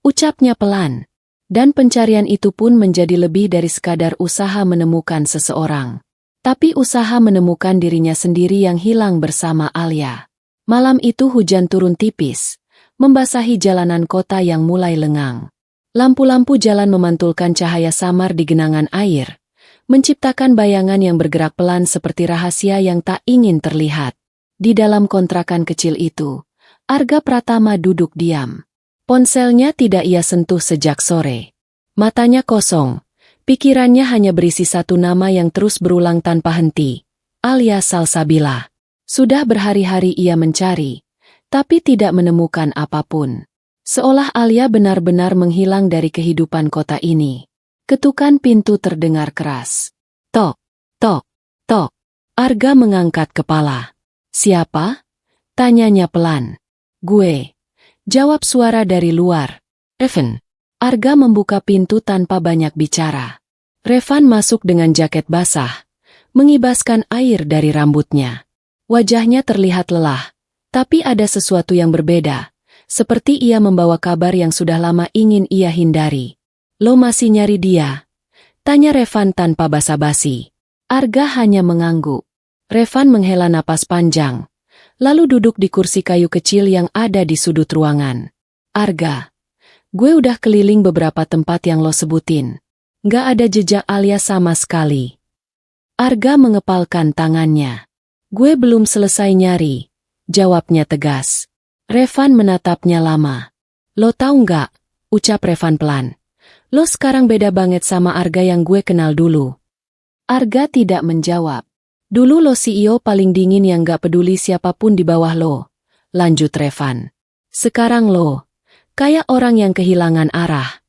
Ucapnya pelan. Dan pencarian itu pun menjadi lebih dari sekadar usaha menemukan seseorang. Tapi usaha menemukan dirinya sendiri yang hilang bersama Alia. Malam itu hujan turun tipis, membasahi jalanan kota yang mulai lengang. Lampu-lampu jalan memantulkan cahaya samar di genangan air, menciptakan bayangan yang bergerak pelan seperti rahasia yang tak ingin terlihat. Di dalam kontrakan kecil itu, Arga Pratama duduk diam. Ponselnya tidak ia sentuh sejak sore. Matanya kosong, pikirannya hanya berisi satu nama yang terus berulang tanpa henti, Alia Salsabila. Sudah berhari-hari ia mencari, tapi tidak menemukan apapun. Seolah Alia benar-benar menghilang dari kehidupan kota ini. Ketukan pintu terdengar keras. Tok, tok, tok. Arga mengangkat kepala. Siapa? Tanyanya pelan. Gue. Jawab suara dari luar. Revan. Arga membuka pintu tanpa banyak bicara. Revan masuk dengan jaket basah, mengibaskan air dari rambutnya. Wajahnya terlihat lelah, tapi ada sesuatu yang berbeda, seperti ia membawa kabar yang sudah lama ingin ia hindari. Lo masih nyari dia? Tanya Revan tanpa basa-basi. Arga hanya mengangguk. Revan menghela napas panjang, lalu duduk di kursi kayu kecil yang ada di sudut ruangan. Arga, gue udah keliling beberapa tempat yang lo sebutin. Nggak ada jejak Alia sama sekali. Arga mengepalkan tangannya. Gue belum selesai nyari, jawabnya tegas. Revan menatapnya lama. Lo tahu nggak? Ucap Revan pelan. Lo sekarang beda banget sama Arga yang gue kenal dulu. Arga tidak menjawab. Dulu lo CEO paling dingin yang nggak peduli siapapun di bawah lo. Lanjut Revan. Sekarang lo, kayak orang yang kehilangan arah.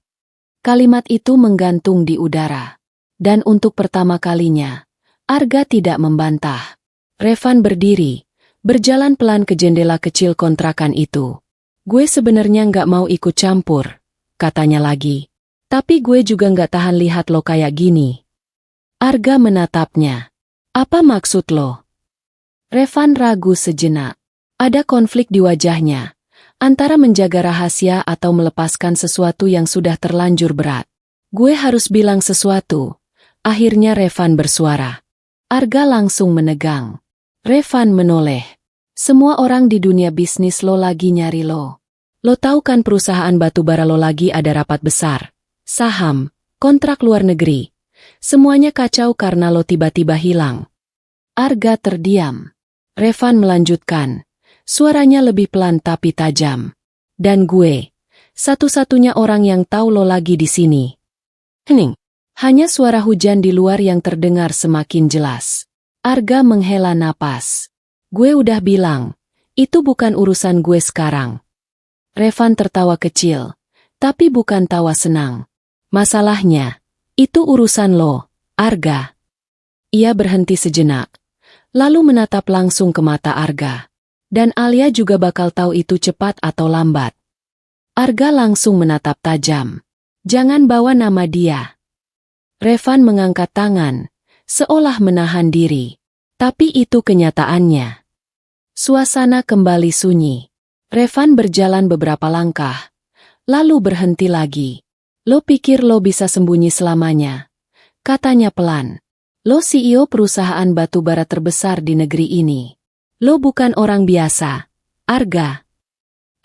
Kalimat itu menggantung di udara. Dan untuk pertama kalinya, Arga tidak membantah. Revan berdiri, berjalan pelan ke jendela kecil kontrakan itu. Gue sebenarnya nggak mau ikut campur, katanya lagi. Tapi gue juga nggak tahan lihat lo kayak gini. Arga menatapnya. Apa maksud lo? Revan ragu sejenak. Ada konflik di wajahnya, antara menjaga rahasia atau melepaskan sesuatu yang sudah terlanjur berat. Gue harus bilang sesuatu. Akhirnya Revan bersuara. Arga langsung menegang. Revan menoleh. Semua orang di dunia bisnis lo lagi nyari lo. Lo tahu kan perusahaan batubara lo lagi ada rapat besar. Saham, kontrak luar negeri. Semuanya kacau karena lo tiba-tiba hilang. Arga terdiam. Revan melanjutkan. Suaranya lebih pelan tapi tajam. Dan gue, satu-satunya orang yang tahu lo lagi di sini. Hening. Hanya suara hujan di luar yang terdengar semakin jelas. Arga menghela napas. Gue udah bilang, itu bukan urusan gue sekarang. Revan tertawa kecil, tapi bukan tawa senang. Masalahnya, itu urusan lo, Arga. Ia berhenti sejenak, lalu menatap langsung ke mata Arga. Dan Alia juga bakal tahu itu cepat atau lambat. Arga langsung menatap tajam. Jangan bawa nama dia. Revan mengangkat tangan, seolah menahan diri. Tapi itu kenyataannya. Suasana kembali sunyi. Revan berjalan beberapa langkah, lalu berhenti lagi. Lo pikir lo bisa sembunyi selamanya? Katanya pelan. Lo CEO perusahaan batubara terbesar di negeri ini. Lo bukan orang biasa, Arga.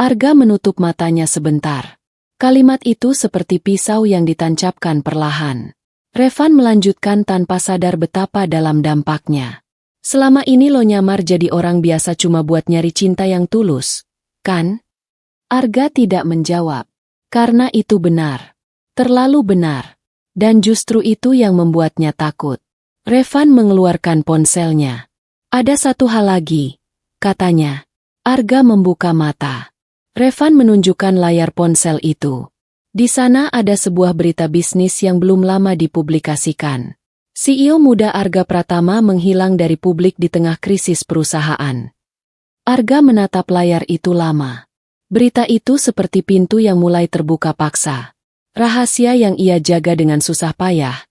Arga menutup matanya sebentar. Kalimat itu seperti pisau yang ditancapkan perlahan. Revan melanjutkan tanpa sadar betapa dalam dampaknya. Selama ini lo nyamar jadi orang biasa cuma buat nyari cinta yang tulus, kan? Arga tidak menjawab. Karena itu benar. Terlalu benar. Dan justru itu yang membuatnya takut. Revan mengeluarkan ponselnya. Ada satu hal lagi, katanya. Arga membuka mata. Revan menunjukkan layar ponsel itu. Di sana ada sebuah berita bisnis yang belum lama dipublikasikan. CEO muda Arga Pratama menghilang dari publik di tengah krisis perusahaan. Arga menatap layar itu lama. Berita itu seperti pintu yang mulai terbuka paksa. Rahasia yang ia jaga dengan susah payah,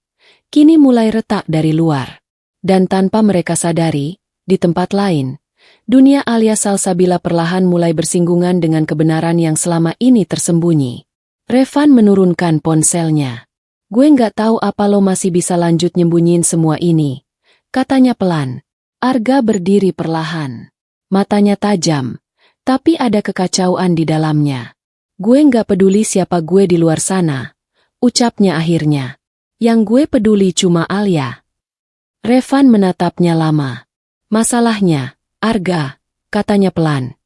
kini mulai retak dari luar. Dan tanpa mereka sadari, di tempat lain, dunia Alia Salsabila perlahan mulai bersinggungan dengan kebenaran yang selama ini tersembunyi. Revan menurunkan ponselnya. Gue nggak tahu apa lo masih bisa lanjut nyembunyiin semua ini, katanya pelan. Arga berdiri perlahan. Matanya tajam, tapi ada kekacauan di dalamnya. Gue nggak peduli siapa gue di luar sana, ucapnya akhirnya. Yang gue peduli cuma Alia. Revan menatapnya lama. Masalahnya, Arga, katanya pelan.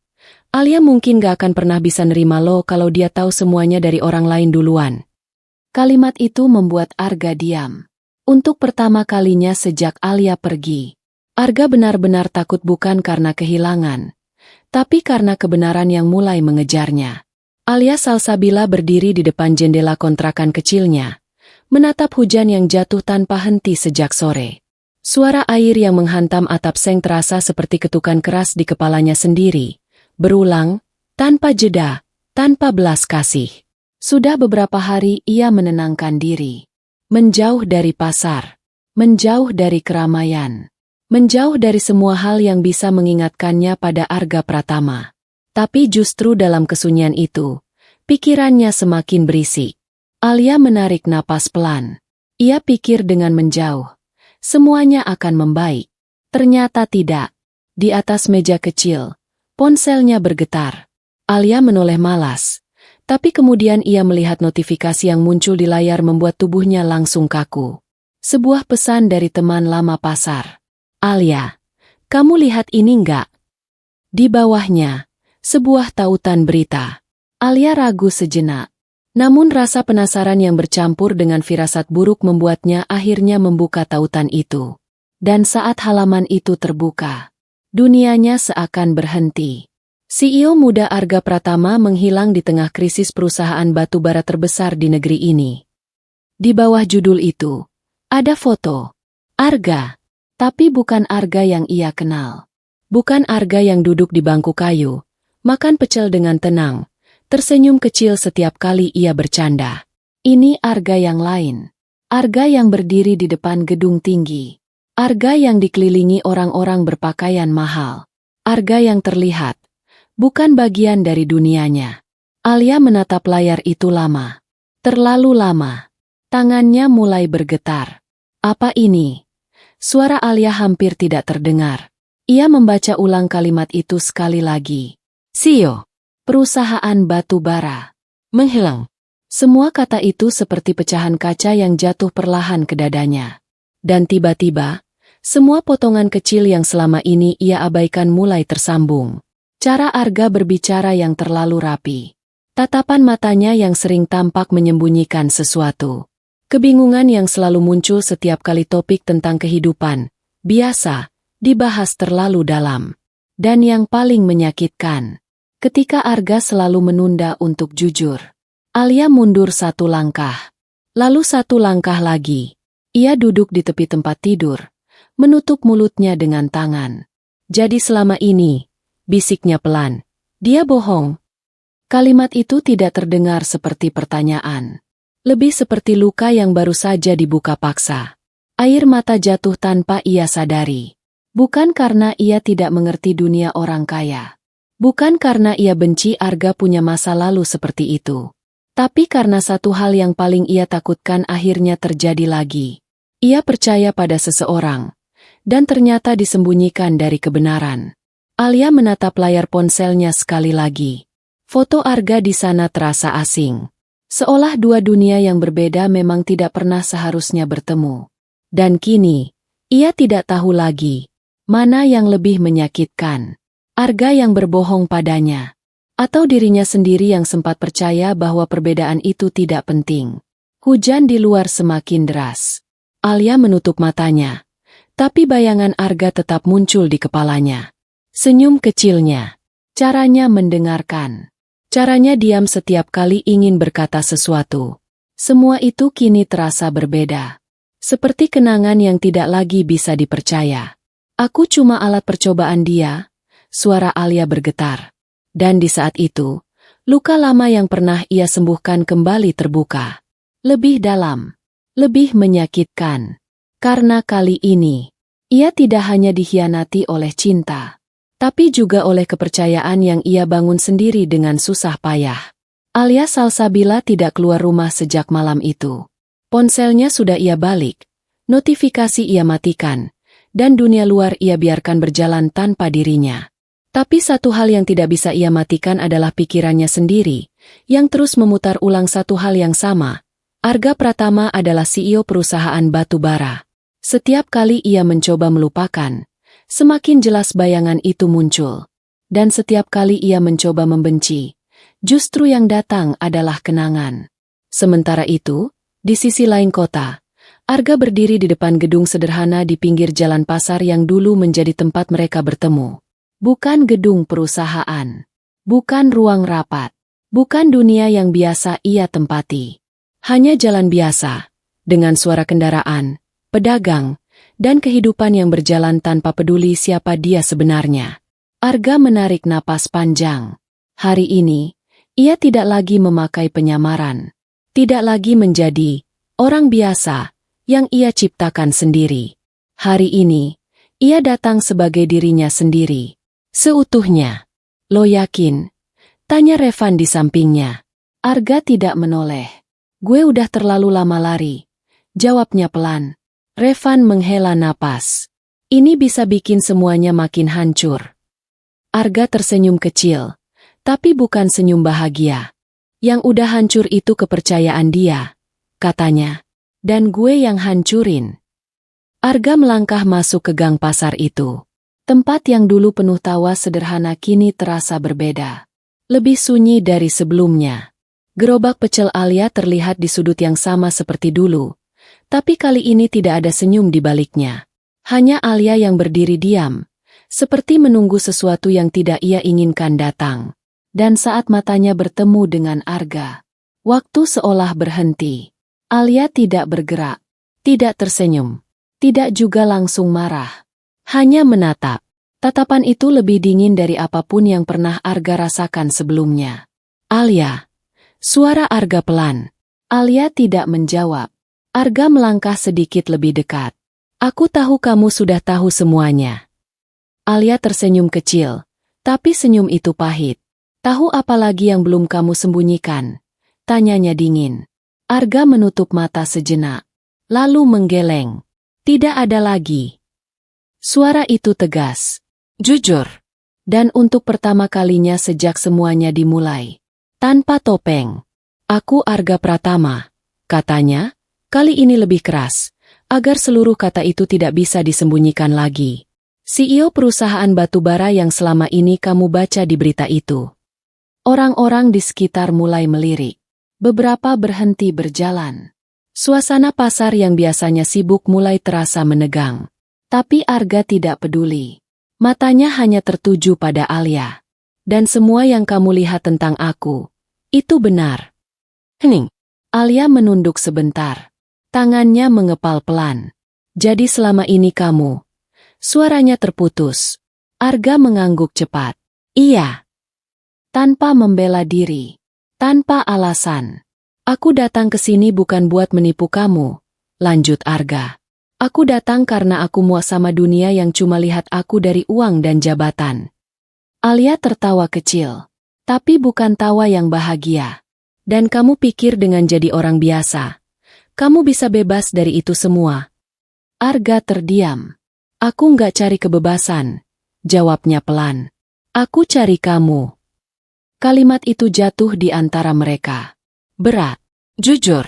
Alia mungkin gak akan pernah bisa nerima lo kalau dia tahu semuanya dari orang lain duluan. Kalimat itu membuat Arga diam. Untuk pertama kalinya sejak Alia pergi. Arga benar-benar takut bukan karena kehilangan, tapi karena kebenaran yang mulai mengejarnya. Alia Salsabila berdiri di depan jendela kontrakan kecilnya, menatap hujan yang jatuh tanpa henti sejak sore. Suara air yang menghantam atap seng terasa seperti ketukan keras di kepalanya sendiri. Berulang, tanpa jeda, tanpa belas kasih. Sudah beberapa hari ia menenangkan diri. Menjauh dari pasar. Menjauh dari keramaian. Menjauh dari semua hal yang bisa mengingatkannya pada Arga Pratama. Tapi justru dalam kesunyian itu, pikirannya semakin berisik. Alia menarik napas pelan. Ia pikir dengan menjauh. Semuanya akan membaik. Ternyata tidak. Di atas meja kecil, ponselnya bergetar. Alia menoleh malas. Tapi kemudian ia melihat notifikasi yang muncul di layar membuat tubuhnya langsung kaku. Sebuah pesan dari teman lama pasar. Alia, kamu lihat ini enggak? Di bawahnya, sebuah tautan berita. Alia ragu sejenak. Namun rasa penasaran yang bercampur dengan firasat buruk membuatnya akhirnya membuka tautan itu. Dan saat halaman itu terbuka, dunianya seakan berhenti. CEO muda Arga Pratama menghilang di tengah krisis perusahaan batubara terbesar di negeri ini. Di bawah judul itu, ada foto Arga, tapi bukan Arga yang ia kenal. Bukan Arga yang duduk di bangku kayu, makan pecel dengan tenang, tersenyum kecil setiap kali ia bercanda. Ini Arga yang lain. Arga yang berdiri di depan gedung tinggi. Arga yang dikelilingi orang-orang berpakaian mahal. Arga yang terlihat, bukan bagian dari dunianya. Alia menatap layar itu lama. Terlalu lama. Tangannya mulai bergetar. Apa ini? Suara Alia hampir tidak terdengar. Ia membaca ulang kalimat itu sekali lagi. CEO, perusahaan batu bara, menghilang. Semua kata itu seperti pecahan kaca yang jatuh perlahan ke dadanya. Dan tiba-tiba, semua potongan kecil yang selama ini ia abaikan mulai tersambung. Cara Arga berbicara yang terlalu rapi. Tatapan matanya yang sering tampak menyembunyikan sesuatu. Kebingungan yang selalu muncul setiap kali topik tentang kehidupan, biasa, dibahas terlalu dalam. Dan yang paling menyakitkan, ketika Arga selalu menunda untuk jujur. Alia mundur satu langkah. Lalu satu langkah lagi. Ia duduk di tepi tempat tidur, menutup mulutnya dengan tangan. Jadi selama ini, bisiknya pelan, dia bohong. Kalimat itu tidak terdengar seperti pertanyaan. Lebih seperti luka yang baru saja dibuka paksa. Air mata jatuh tanpa ia sadari. Bukan karena ia tidak mengerti dunia orang kaya. Bukan karena ia benci Arga punya masa lalu seperti itu. Tapi karena satu hal yang paling ia takutkan akhirnya terjadi lagi. Ia percaya pada seseorang. Dan ternyata disembunyikan dari kebenaran. Alia menatap layar ponselnya sekali lagi. Foto Arga di sana terasa asing. Seolah dua dunia yang berbeda memang tidak pernah seharusnya bertemu. Dan kini, ia tidak tahu lagi, mana yang lebih menyakitkan. Arga yang berbohong padanya, atau dirinya sendiri yang sempat percaya bahwa perbedaan itu tidak penting. Hujan di luar semakin deras. Alia menutup matanya. Tapi bayangan Arga tetap muncul di kepalanya. Senyum kecilnya. Caranya mendengarkan. Caranya diam setiap kali ingin berkata sesuatu. Semua itu kini terasa berbeda. Seperti kenangan yang tidak lagi bisa dipercaya. Aku cuma alat percobaan dia, suara Alia bergetar. Dan di saat itu, luka lama yang pernah ia sembuhkan kembali terbuka. Lebih dalam. Lebih menyakitkan. Karena kali ini, ia tidak hanya dikhianati oleh cinta, tapi juga oleh kepercayaan yang ia bangun sendiri dengan susah payah. Alia Salsabila tidak keluar rumah sejak malam itu. Ponselnya sudah ia balik, notifikasi ia matikan, dan dunia luar ia biarkan berjalan tanpa dirinya. Tapi satu hal yang tidak bisa ia matikan adalah pikirannya sendiri, yang terus memutar ulang satu hal yang sama. Arga Pratama adalah CEO perusahaan batu bara. Setiap kali ia mencoba melupakan, semakin jelas bayangan itu muncul. Dan setiap kali ia mencoba membenci, justru yang datang adalah kenangan. Sementara itu, di sisi lain kota, Arga berdiri di depan gedung sederhana di pinggir jalan pasar yang dulu menjadi tempat mereka bertemu. Bukan gedung perusahaan, bukan ruang rapat, bukan dunia yang biasa ia tempati. Hanya jalan biasa, dengan suara kendaraan, pedagang, dan kehidupan yang berjalan tanpa peduli siapa dia sebenarnya. Arga menarik napas panjang. Hari ini, ia tidak lagi memakai penyamaran. Tidak lagi menjadi orang biasa yang ia ciptakan sendiri. Hari ini, ia datang sebagai dirinya sendiri. Seutuhnya. Lo yakin? Tanya Revan di sampingnya. Arga tidak menoleh. Gue udah terlalu lama lari. Jawabnya pelan. Revan menghela napas. Ini bisa bikin semuanya makin hancur. Arga tersenyum kecil, tapi bukan senyum bahagia. Yang udah hancur itu kepercayaan dia, katanya. Dan gue yang hancurin. Arga melangkah masuk ke gang pasar itu. Tempat yang dulu penuh tawa sederhana kini terasa berbeda. Lebih sunyi dari sebelumnya. Gerobak pecel Alia terlihat di sudut yang sama seperti dulu. Tapi kali ini tidak ada senyum di baliknya. Hanya Alia yang berdiri diam. Seperti menunggu sesuatu yang tidak ia inginkan datang. Dan saat matanya bertemu dengan Arga, waktu seolah berhenti. Alia tidak bergerak, tidak tersenyum, tidak juga langsung marah. Hanya menatap. Tatapan itu lebih dingin dari apapun yang pernah Arga rasakan sebelumnya. Alia. Suara Arga pelan. Alia tidak menjawab. Arga melangkah sedikit lebih dekat. Aku tahu kamu sudah tahu semuanya. Alia tersenyum kecil, tapi senyum itu pahit. Tahu apa lagi yang belum kamu sembunyikan? Tanyanya dingin. Arga menutup mata sejenak, lalu menggeleng. Tidak ada lagi. Suara itu tegas, jujur, dan untuk pertama kalinya sejak semuanya dimulai. Tanpa topeng. Aku Arga Pratama, katanya, kali ini lebih keras, agar seluruh kata itu tidak bisa disembunyikan lagi. CEO perusahaan batubara yang selama ini kamu baca di berita itu. Orang-orang di sekitar mulai melirik. Beberapa berhenti berjalan. Suasana pasar yang biasanya sibuk mulai terasa menegang. Tapi Arga tidak peduli. Matanya hanya tertuju pada Alia. Dan semua yang kamu lihat tentang aku, itu benar. Hening. Alia menunduk sebentar. Tangannya mengepal pelan. Jadi selama ini kamu. Suaranya terputus. Arga mengangguk cepat. Iya. Tanpa membela diri. Tanpa alasan. Aku datang ke sini bukan buat menipu kamu, lanjut Arga. Aku datang karena aku muak sama dunia yang cuma lihat aku dari uang dan jabatan. Alia tertawa kecil. Tapi bukan tawa yang bahagia. Dan kamu pikir dengan jadi orang biasa, kamu bisa bebas dari itu semua? Arga terdiam. Aku nggak cari kebebasan, jawabnya pelan. Aku cari kamu. Kalimat itu jatuh di antara mereka. Berat. Jujur.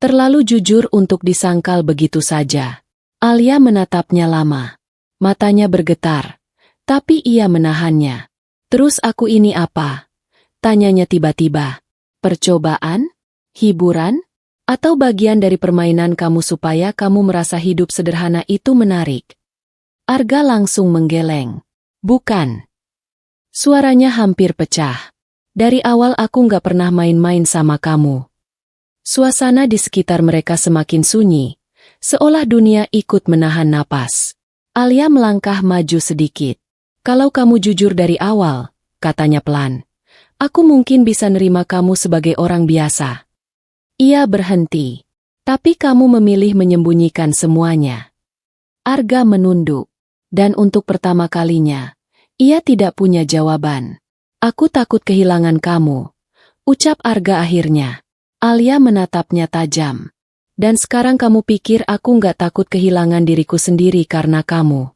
Terlalu jujur untuk disangkal begitu saja. Alia menatapnya lama. Matanya bergetar. Tapi ia menahannya. Terus aku ini apa? Tanyanya tiba-tiba. Percobaan? Hiburan? Atau bagian dari permainan kamu supaya kamu merasa hidup sederhana itu menarik? Arga langsung menggeleng. Bukan. Suaranya hampir pecah. Dari awal aku nggak pernah main-main sama kamu. Suasana di sekitar mereka semakin sunyi, seolah dunia ikut menahan napas. Alia melangkah maju sedikit. Kalau kamu jujur dari awal, katanya pelan, aku mungkin bisa nerima kamu sebagai orang biasa. Ia berhenti. Tapi kamu memilih menyembunyikan semuanya. Arga menunduk. Dan untuk pertama kalinya, ia tidak punya jawaban. Aku takut kehilangan kamu. Ucap Arga akhirnya. Alia menatapnya tajam. Dan sekarang kamu pikir aku nggak takut kehilangan diriku sendiri karena kamu?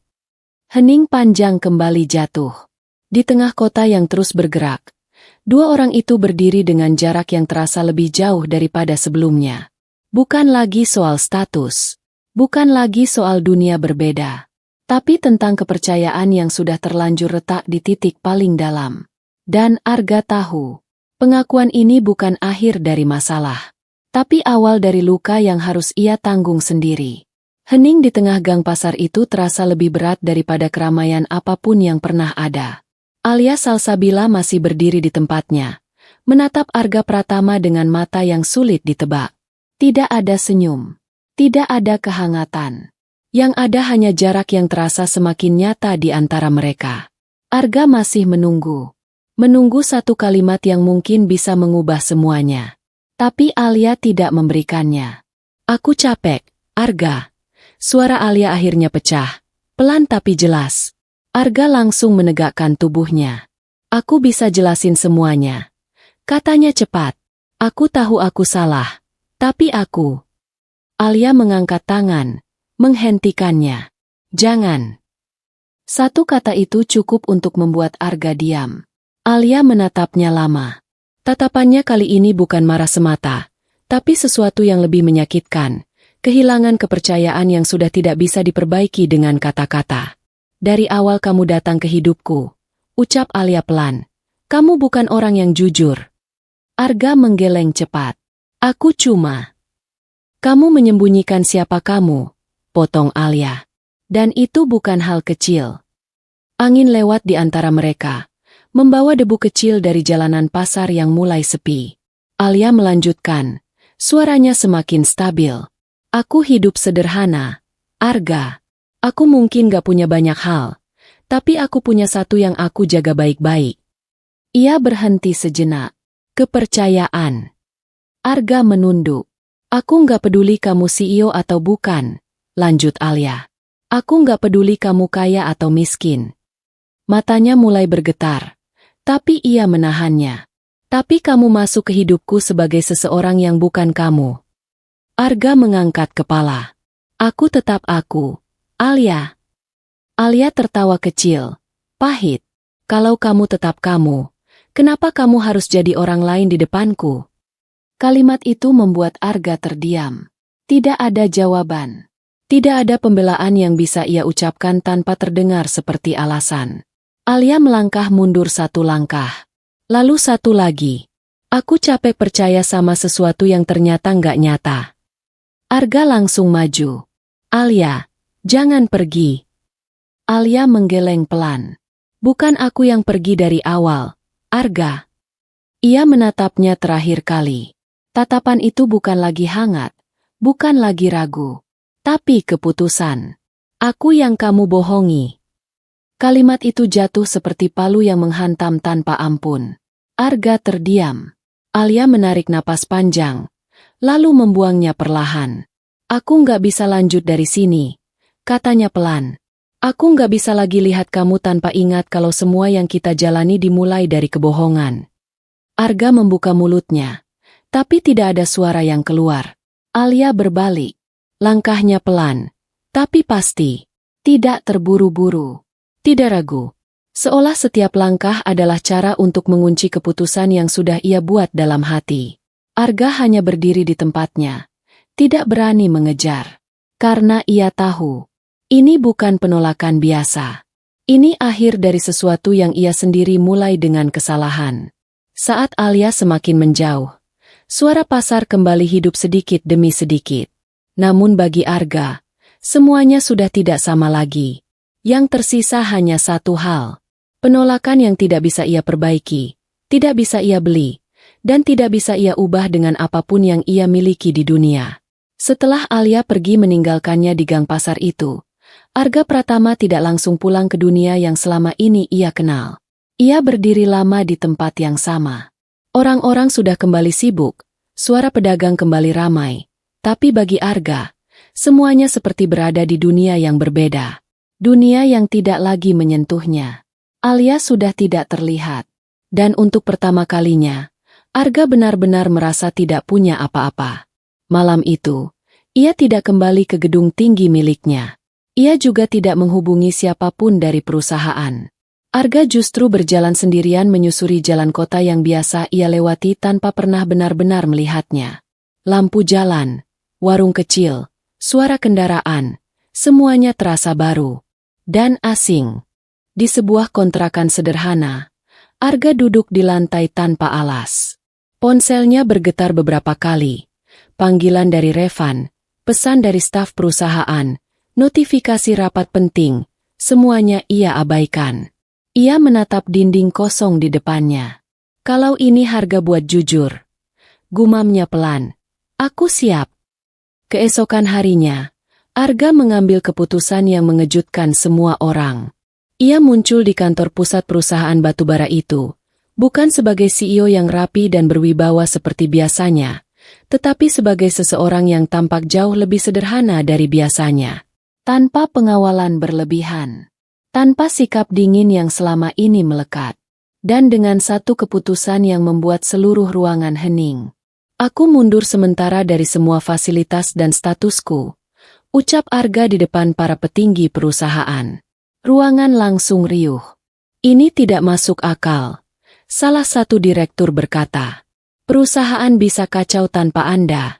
Hening panjang kembali jatuh. Di tengah kota yang terus bergerak, dua orang itu berdiri dengan jarak yang terasa lebih jauh daripada sebelumnya. Bukan lagi soal status. Bukan lagi soal dunia berbeda. Tapi tentang kepercayaan yang sudah terlanjur retak di titik paling dalam. Dan Arga tahu, pengakuan ini bukan akhir dari masalah. Tapi awal dari luka yang harus ia tanggung sendiri. Hening di tengah gang pasar itu terasa lebih berat daripada keramaian apapun yang pernah ada. Alia Salsabila masih berdiri di tempatnya, menatap Arga Pratama dengan mata yang sulit ditebak. Tidak ada senyum. Tidak ada kehangatan. Yang ada hanya jarak yang terasa semakin nyata di antara mereka. Arga masih menunggu. Menunggu satu kalimat yang mungkin bisa mengubah semuanya. Tapi Alia tidak memberikannya. Aku capek, Arga. Suara Alia akhirnya pecah. Pelan tapi jelas. Arga langsung menegakkan tubuhnya. Aku bisa jelasin semuanya. Katanya cepat. Aku tahu aku salah. Tapi aku... Alia mengangkat tangan, menghentikannya. Jangan. Satu kata itu cukup untuk membuat Arga diam. Alia menatapnya lama. Tatapannya kali ini bukan marah semata, tapi sesuatu yang lebih menyakitkan, kehilangan kepercayaan yang sudah tidak bisa diperbaiki dengan kata-kata. Dari awal kamu datang ke hidupku, ucap Alia pelan. Kamu bukan orang yang jujur. Arga menggeleng cepat. Aku cuma... Kamu menyembunyikan siapa kamu, potong Alia. Dan itu bukan hal kecil. Angin lewat di antara mereka, membawa debu kecil dari jalanan pasar yang mulai sepi. Alia melanjutkan, suaranya semakin stabil. Aku hidup sederhana, Arga. Aku mungkin gak punya banyak hal, tapi aku punya satu yang aku jaga baik-baik. Ia berhenti sejenak. Kepercayaan. Arga menunduk. Aku gak peduli kamu CEO atau bukan, lanjut Alia. Aku gak peduli kamu kaya atau miskin. Matanya mulai bergetar. Tapi ia menahannya. Tapi kamu masuk ke hidupku sebagai seseorang yang bukan kamu. Arga mengangkat kepala. Aku tetap aku. Alia. Alia tertawa kecil. Pahit. Kalau kamu tetap kamu, kenapa kamu harus jadi orang lain di depanku? Kalimat itu membuat Arga terdiam. Tidak ada jawaban. Tidak ada pembelaan yang bisa ia ucapkan tanpa terdengar seperti alasan. Alia melangkah mundur satu langkah. Lalu satu lagi. Aku capek percaya sama sesuatu yang ternyata nggak nyata. Arga langsung maju. Alia, jangan pergi. Alia menggeleng pelan. Bukan aku yang pergi dari awal, Arga. Ia menatapnya terakhir kali. Tatapan itu bukan lagi hangat, bukan lagi ragu, tapi keputusan. Aku yang kamu bohongi. Kalimat itu jatuh seperti palu yang menghantam tanpa ampun. Arga terdiam. Alia menarik napas panjang, lalu membuangnya perlahan. Aku nggak bisa lanjut dari sini, katanya pelan. Aku nggak bisa lagi lihat kamu tanpa ingat kalau semua yang kita jalani dimulai dari kebohongan. Arga membuka mulutnya, tapi tidak ada suara yang keluar. Alia berbalik. Langkahnya pelan, tapi pasti. Tidak terburu-buru. Tidak ragu. Seolah setiap langkah adalah cara untuk mengunci keputusan yang sudah ia buat dalam hati. Arga hanya berdiri di tempatnya. Tidak berani mengejar. Karena ia tahu. Ini bukan penolakan biasa. Ini akhir dari sesuatu yang ia sendiri mulai dengan kesalahan. Saat Alia semakin menjauh, suara pasar kembali hidup sedikit demi sedikit. Namun bagi Arga, semuanya sudah tidak sama lagi. Yang tersisa hanya satu hal. Penolakan yang tidak bisa ia perbaiki, tidak bisa ia beli, dan tidak bisa ia ubah dengan apapun yang ia miliki di dunia. Setelah Alia pergi meninggalkannya di gang pasar itu, Arga Pratama tidak langsung pulang ke dunia yang selama ini ia kenal. Ia berdiri lama di tempat yang sama. Orang-orang sudah kembali sibuk, suara pedagang kembali ramai. Tapi bagi Arga, semuanya seperti berada di dunia yang berbeda. Dunia yang tidak lagi menyentuhnya. Alia sudah tidak terlihat. Dan untuk pertama kalinya, Arga benar-benar merasa tidak punya apa-apa. Malam itu, ia tidak kembali ke gedung tinggi miliknya. Ia juga tidak menghubungi siapapun dari perusahaan. Arga justru berjalan sendirian menyusuri jalan kota yang biasa ia lewati tanpa pernah benar-benar melihatnya. Lampu jalan, warung kecil, suara kendaraan, semuanya terasa baru dan asing. Di sebuah kontrakan sederhana, Arga duduk di lantai tanpa alas. Ponselnya bergetar beberapa kali. Panggilan dari Revan, pesan dari staf perusahaan, notifikasi rapat penting, semuanya ia abaikan. Ia menatap dinding kosong di depannya. Kalau ini harga buat jujur. Gumamnya pelan. Aku siap. Keesokan harinya, Arga mengambil keputusan yang mengejutkan semua orang. Ia muncul di kantor pusat perusahaan batubara itu, bukan sebagai CEO yang rapi dan berwibawa seperti biasanya, tetapi sebagai seseorang yang tampak jauh lebih sederhana dari biasanya. Tanpa pengawalan berlebihan. Tanpa sikap dingin yang selama ini melekat. Dan dengan satu keputusan yang membuat seluruh ruangan hening. Aku mundur sementara dari semua fasilitas dan statusku, ucap Arga di depan para petinggi perusahaan. Ruangan langsung riuh. Ini tidak masuk akal. Salah satu direktur berkata, perusahaan bisa kacau tanpa Anda.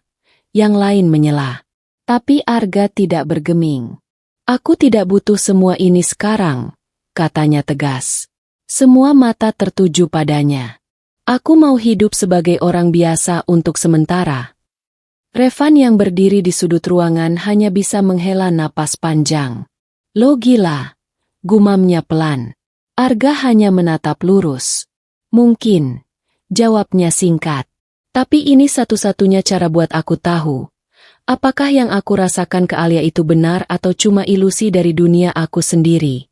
Yang lain menyela. Tapi Arga tidak bergeming. Aku tidak butuh semua ini sekarang, katanya tegas. Semua mata tertuju padanya. Aku mau hidup sebagai orang biasa untuk sementara. Revan yang berdiri di sudut ruangan hanya bisa menghela napas panjang. Lo gila, gumamnya pelan. Arga hanya menatap lurus. Mungkin, jawabnya singkat. Tapi ini satu-satunya cara buat aku tahu. Apakah yang aku rasakan ke Alia itu benar atau cuma ilusi dari dunia aku sendiri?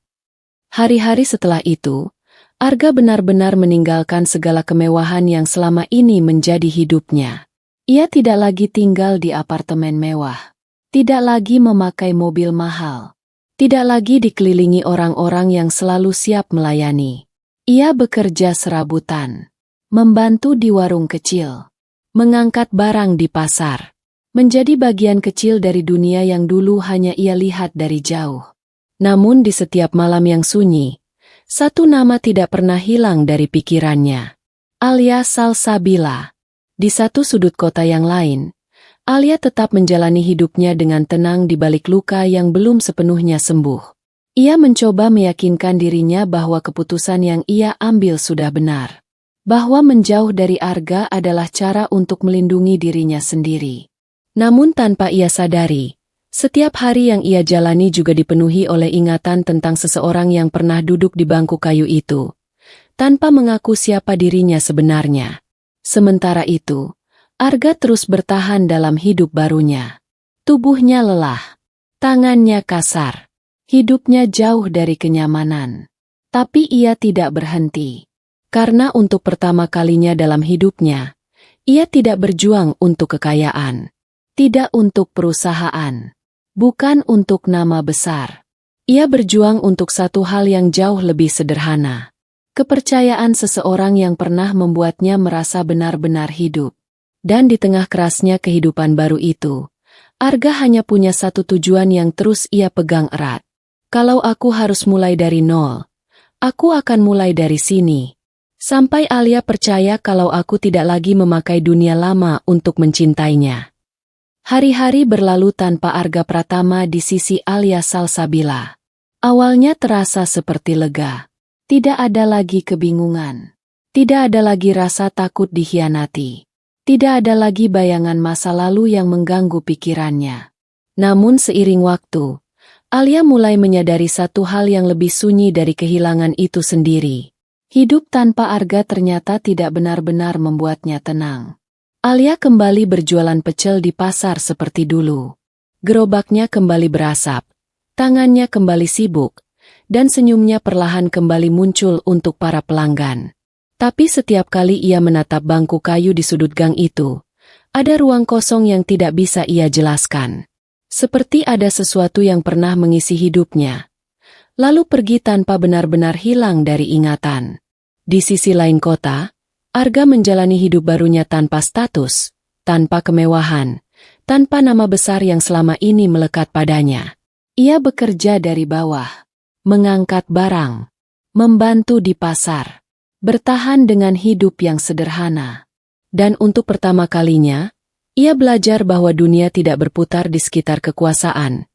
Hari-hari setelah itu, Arga benar-benar meninggalkan segala kemewahan yang selama ini menjadi hidupnya. Ia tidak lagi tinggal di apartemen mewah. Tidak lagi memakai mobil mahal. Tidak lagi dikelilingi orang-orang yang selalu siap melayani. Ia bekerja serabutan. Membantu di warung kecil. Mengangkat barang di pasar. Menjadi bagian kecil dari dunia yang dulu hanya ia lihat dari jauh. Namun di setiap malam yang sunyi, satu nama tidak pernah hilang dari pikirannya. Alia Salsabila. Di satu sudut kota yang lain, Alia tetap menjalani hidupnya dengan tenang di balik luka yang belum sepenuhnya sembuh. Ia mencoba meyakinkan dirinya bahwa keputusan yang ia ambil sudah benar. Bahwa menjauh dari Arga adalah cara untuk melindungi dirinya sendiri. Namun tanpa ia sadari, setiap hari yang ia jalani juga dipenuhi oleh ingatan tentang seseorang yang pernah duduk di bangku kayu itu, tanpa mengaku siapa dirinya sebenarnya. Sementara itu, Arga terus bertahan dalam hidup barunya. Tubuhnya lelah, tangannya kasar, hidupnya jauh dari kenyamanan. Tapi ia tidak berhenti. Karena untuk pertama kalinya dalam hidupnya, ia tidak berjuang untuk kekayaan. Tidak untuk perusahaan. Bukan untuk nama besar. Ia berjuang untuk satu hal yang jauh lebih sederhana. Kepercayaan seseorang yang pernah membuatnya merasa benar-benar hidup. Dan di tengah kerasnya kehidupan baru itu, Arga hanya punya satu tujuan yang terus ia pegang erat. Kalau aku harus mulai dari nol, aku akan mulai dari sini. Sampai Alia percaya kalau aku tidak lagi memakai dunia lama untuk mencintainya. Hari-hari berlalu tanpa Arga Pratama di sisi Alia Salsabila. Awalnya terasa seperti lega. Tidak ada lagi kebingungan. Tidak ada lagi rasa takut dikhianati. Tidak ada lagi bayangan masa lalu yang mengganggu pikirannya. Namun seiring waktu, Alia mulai menyadari satu hal yang lebih sunyi dari kehilangan itu sendiri. Hidup tanpa Arga ternyata tidak benar-benar membuatnya tenang. Alia kembali berjualan pecel di pasar seperti dulu. Gerobaknya kembali berasap, tangannya kembali sibuk, dan senyumnya perlahan kembali muncul untuk para pelanggan. Tapi setiap kali ia menatap bangku kayu di sudut gang itu, ada ruang kosong yang tidak bisa ia jelaskan. Seperti ada sesuatu yang pernah mengisi hidupnya, lalu pergi tanpa benar-benar hilang dari ingatan. Di sisi lain kota, Arga menjalani hidup barunya tanpa status, tanpa kemewahan, tanpa nama besar yang selama ini melekat padanya. Ia bekerja dari bawah, mengangkat barang, membantu di pasar, bertahan dengan hidup yang sederhana. Dan untuk pertama kalinya, ia belajar bahwa dunia tidak berputar di sekitar kekuasaan,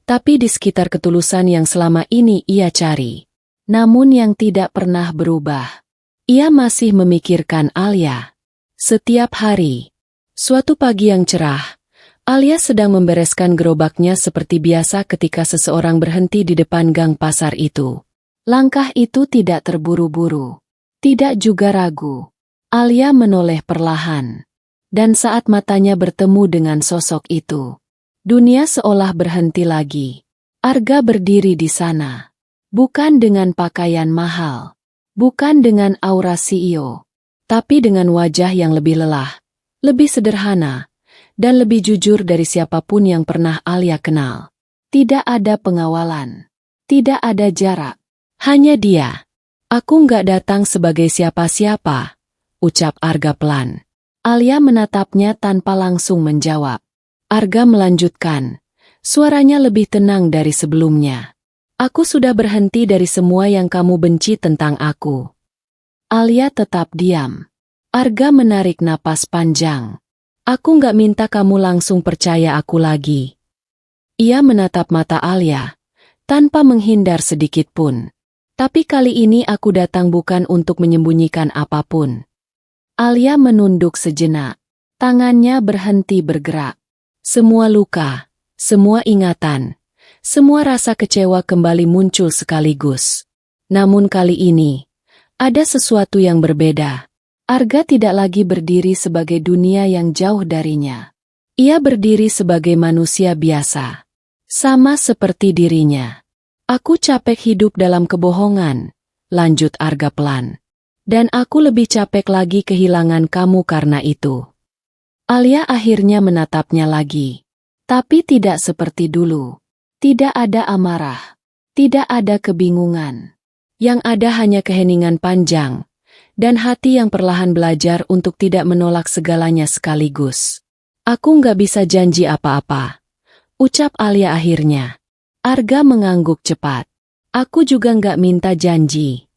tapi di sekitar ketulusan yang selama ini ia cari. Namun yang tidak pernah berubah. Ia masih memikirkan Alia. Setiap hari, suatu pagi yang cerah, Alia sedang membereskan gerobaknya seperti biasa ketika seseorang berhenti di depan gang pasar itu. Langkah itu tidak terburu-buru, tidak juga ragu. Alia menoleh perlahan. Dan saat matanya bertemu dengan sosok itu, dunia seolah berhenti lagi. Arga berdiri di sana. Bukan dengan pakaian mahal, bukan dengan aura CEO, tapi dengan wajah yang lebih lelah, lebih sederhana, dan lebih jujur dari siapapun yang pernah Alia kenal. Tidak ada pengawalan, tidak ada jarak, hanya dia. Aku nggak datang sebagai siapa-siapa, ucap Arga pelan. Alia menatapnya tanpa langsung menjawab. Arga melanjutkan, suaranya lebih tenang dari sebelumnya. Aku sudah berhenti dari semua yang kamu benci tentang aku. Alia tetap diam. Arga menarik napas panjang. Aku nggak minta kamu langsung percaya aku lagi. Ia menatap mata Alia, tanpa menghindar sedikit pun. Tapi kali ini aku datang bukan untuk menyembunyikan apapun. Alia menunduk sejenak. Tangannya berhenti bergerak. Semua luka, semua ingatan, semua rasa kecewa kembali muncul sekaligus. Namun kali ini, ada sesuatu yang berbeda. Arga tidak lagi berdiri sebagai dunia yang jauh darinya. Ia berdiri sebagai manusia biasa. Sama seperti dirinya. Aku capek hidup dalam kebohongan, lanjut Arga pelan. Dan aku lebih capek lagi kehilangan kamu karena itu. Alia akhirnya menatapnya lagi. Tapi tidak seperti dulu. Tidak ada amarah. Tidak ada kebingungan. Yang ada hanya keheningan panjang. Dan hati yang perlahan belajar untuk tidak menolak segalanya sekaligus. Aku nggak bisa janji apa-apa, ucap Alia akhirnya. Arga mengangguk cepat. Aku juga nggak minta janji.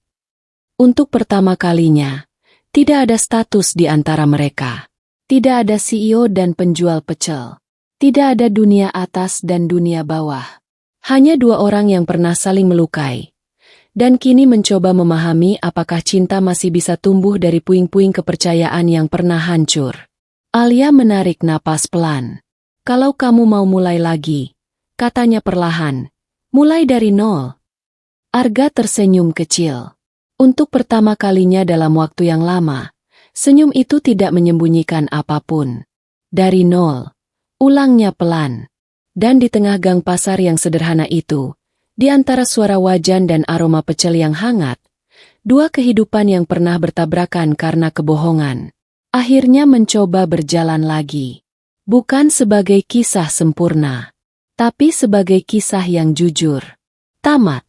Untuk pertama kalinya, tidak ada status di antara mereka. Tidak ada CEO dan penjual pecel. Tidak ada dunia atas dan dunia bawah. Hanya dua orang yang pernah saling melukai. Dan kini mencoba memahami apakah cinta masih bisa tumbuh dari puing-puing kepercayaan yang pernah hancur. Alia menarik napas pelan. Kalau kamu mau mulai lagi, katanya perlahan, mulai dari nol. Arga tersenyum kecil. Untuk pertama kalinya dalam waktu yang lama, senyum itu tidak menyembunyikan apapun. Dari nol, ulangnya pelan. Dan di tengah gang pasar yang sederhana itu, di antara suara wajan dan aroma pecel yang hangat, dua kehidupan yang pernah bertabrakan karena kebohongan, akhirnya mencoba berjalan lagi. Bukan sebagai kisah sempurna, tapi sebagai kisah yang jujur. Tamat.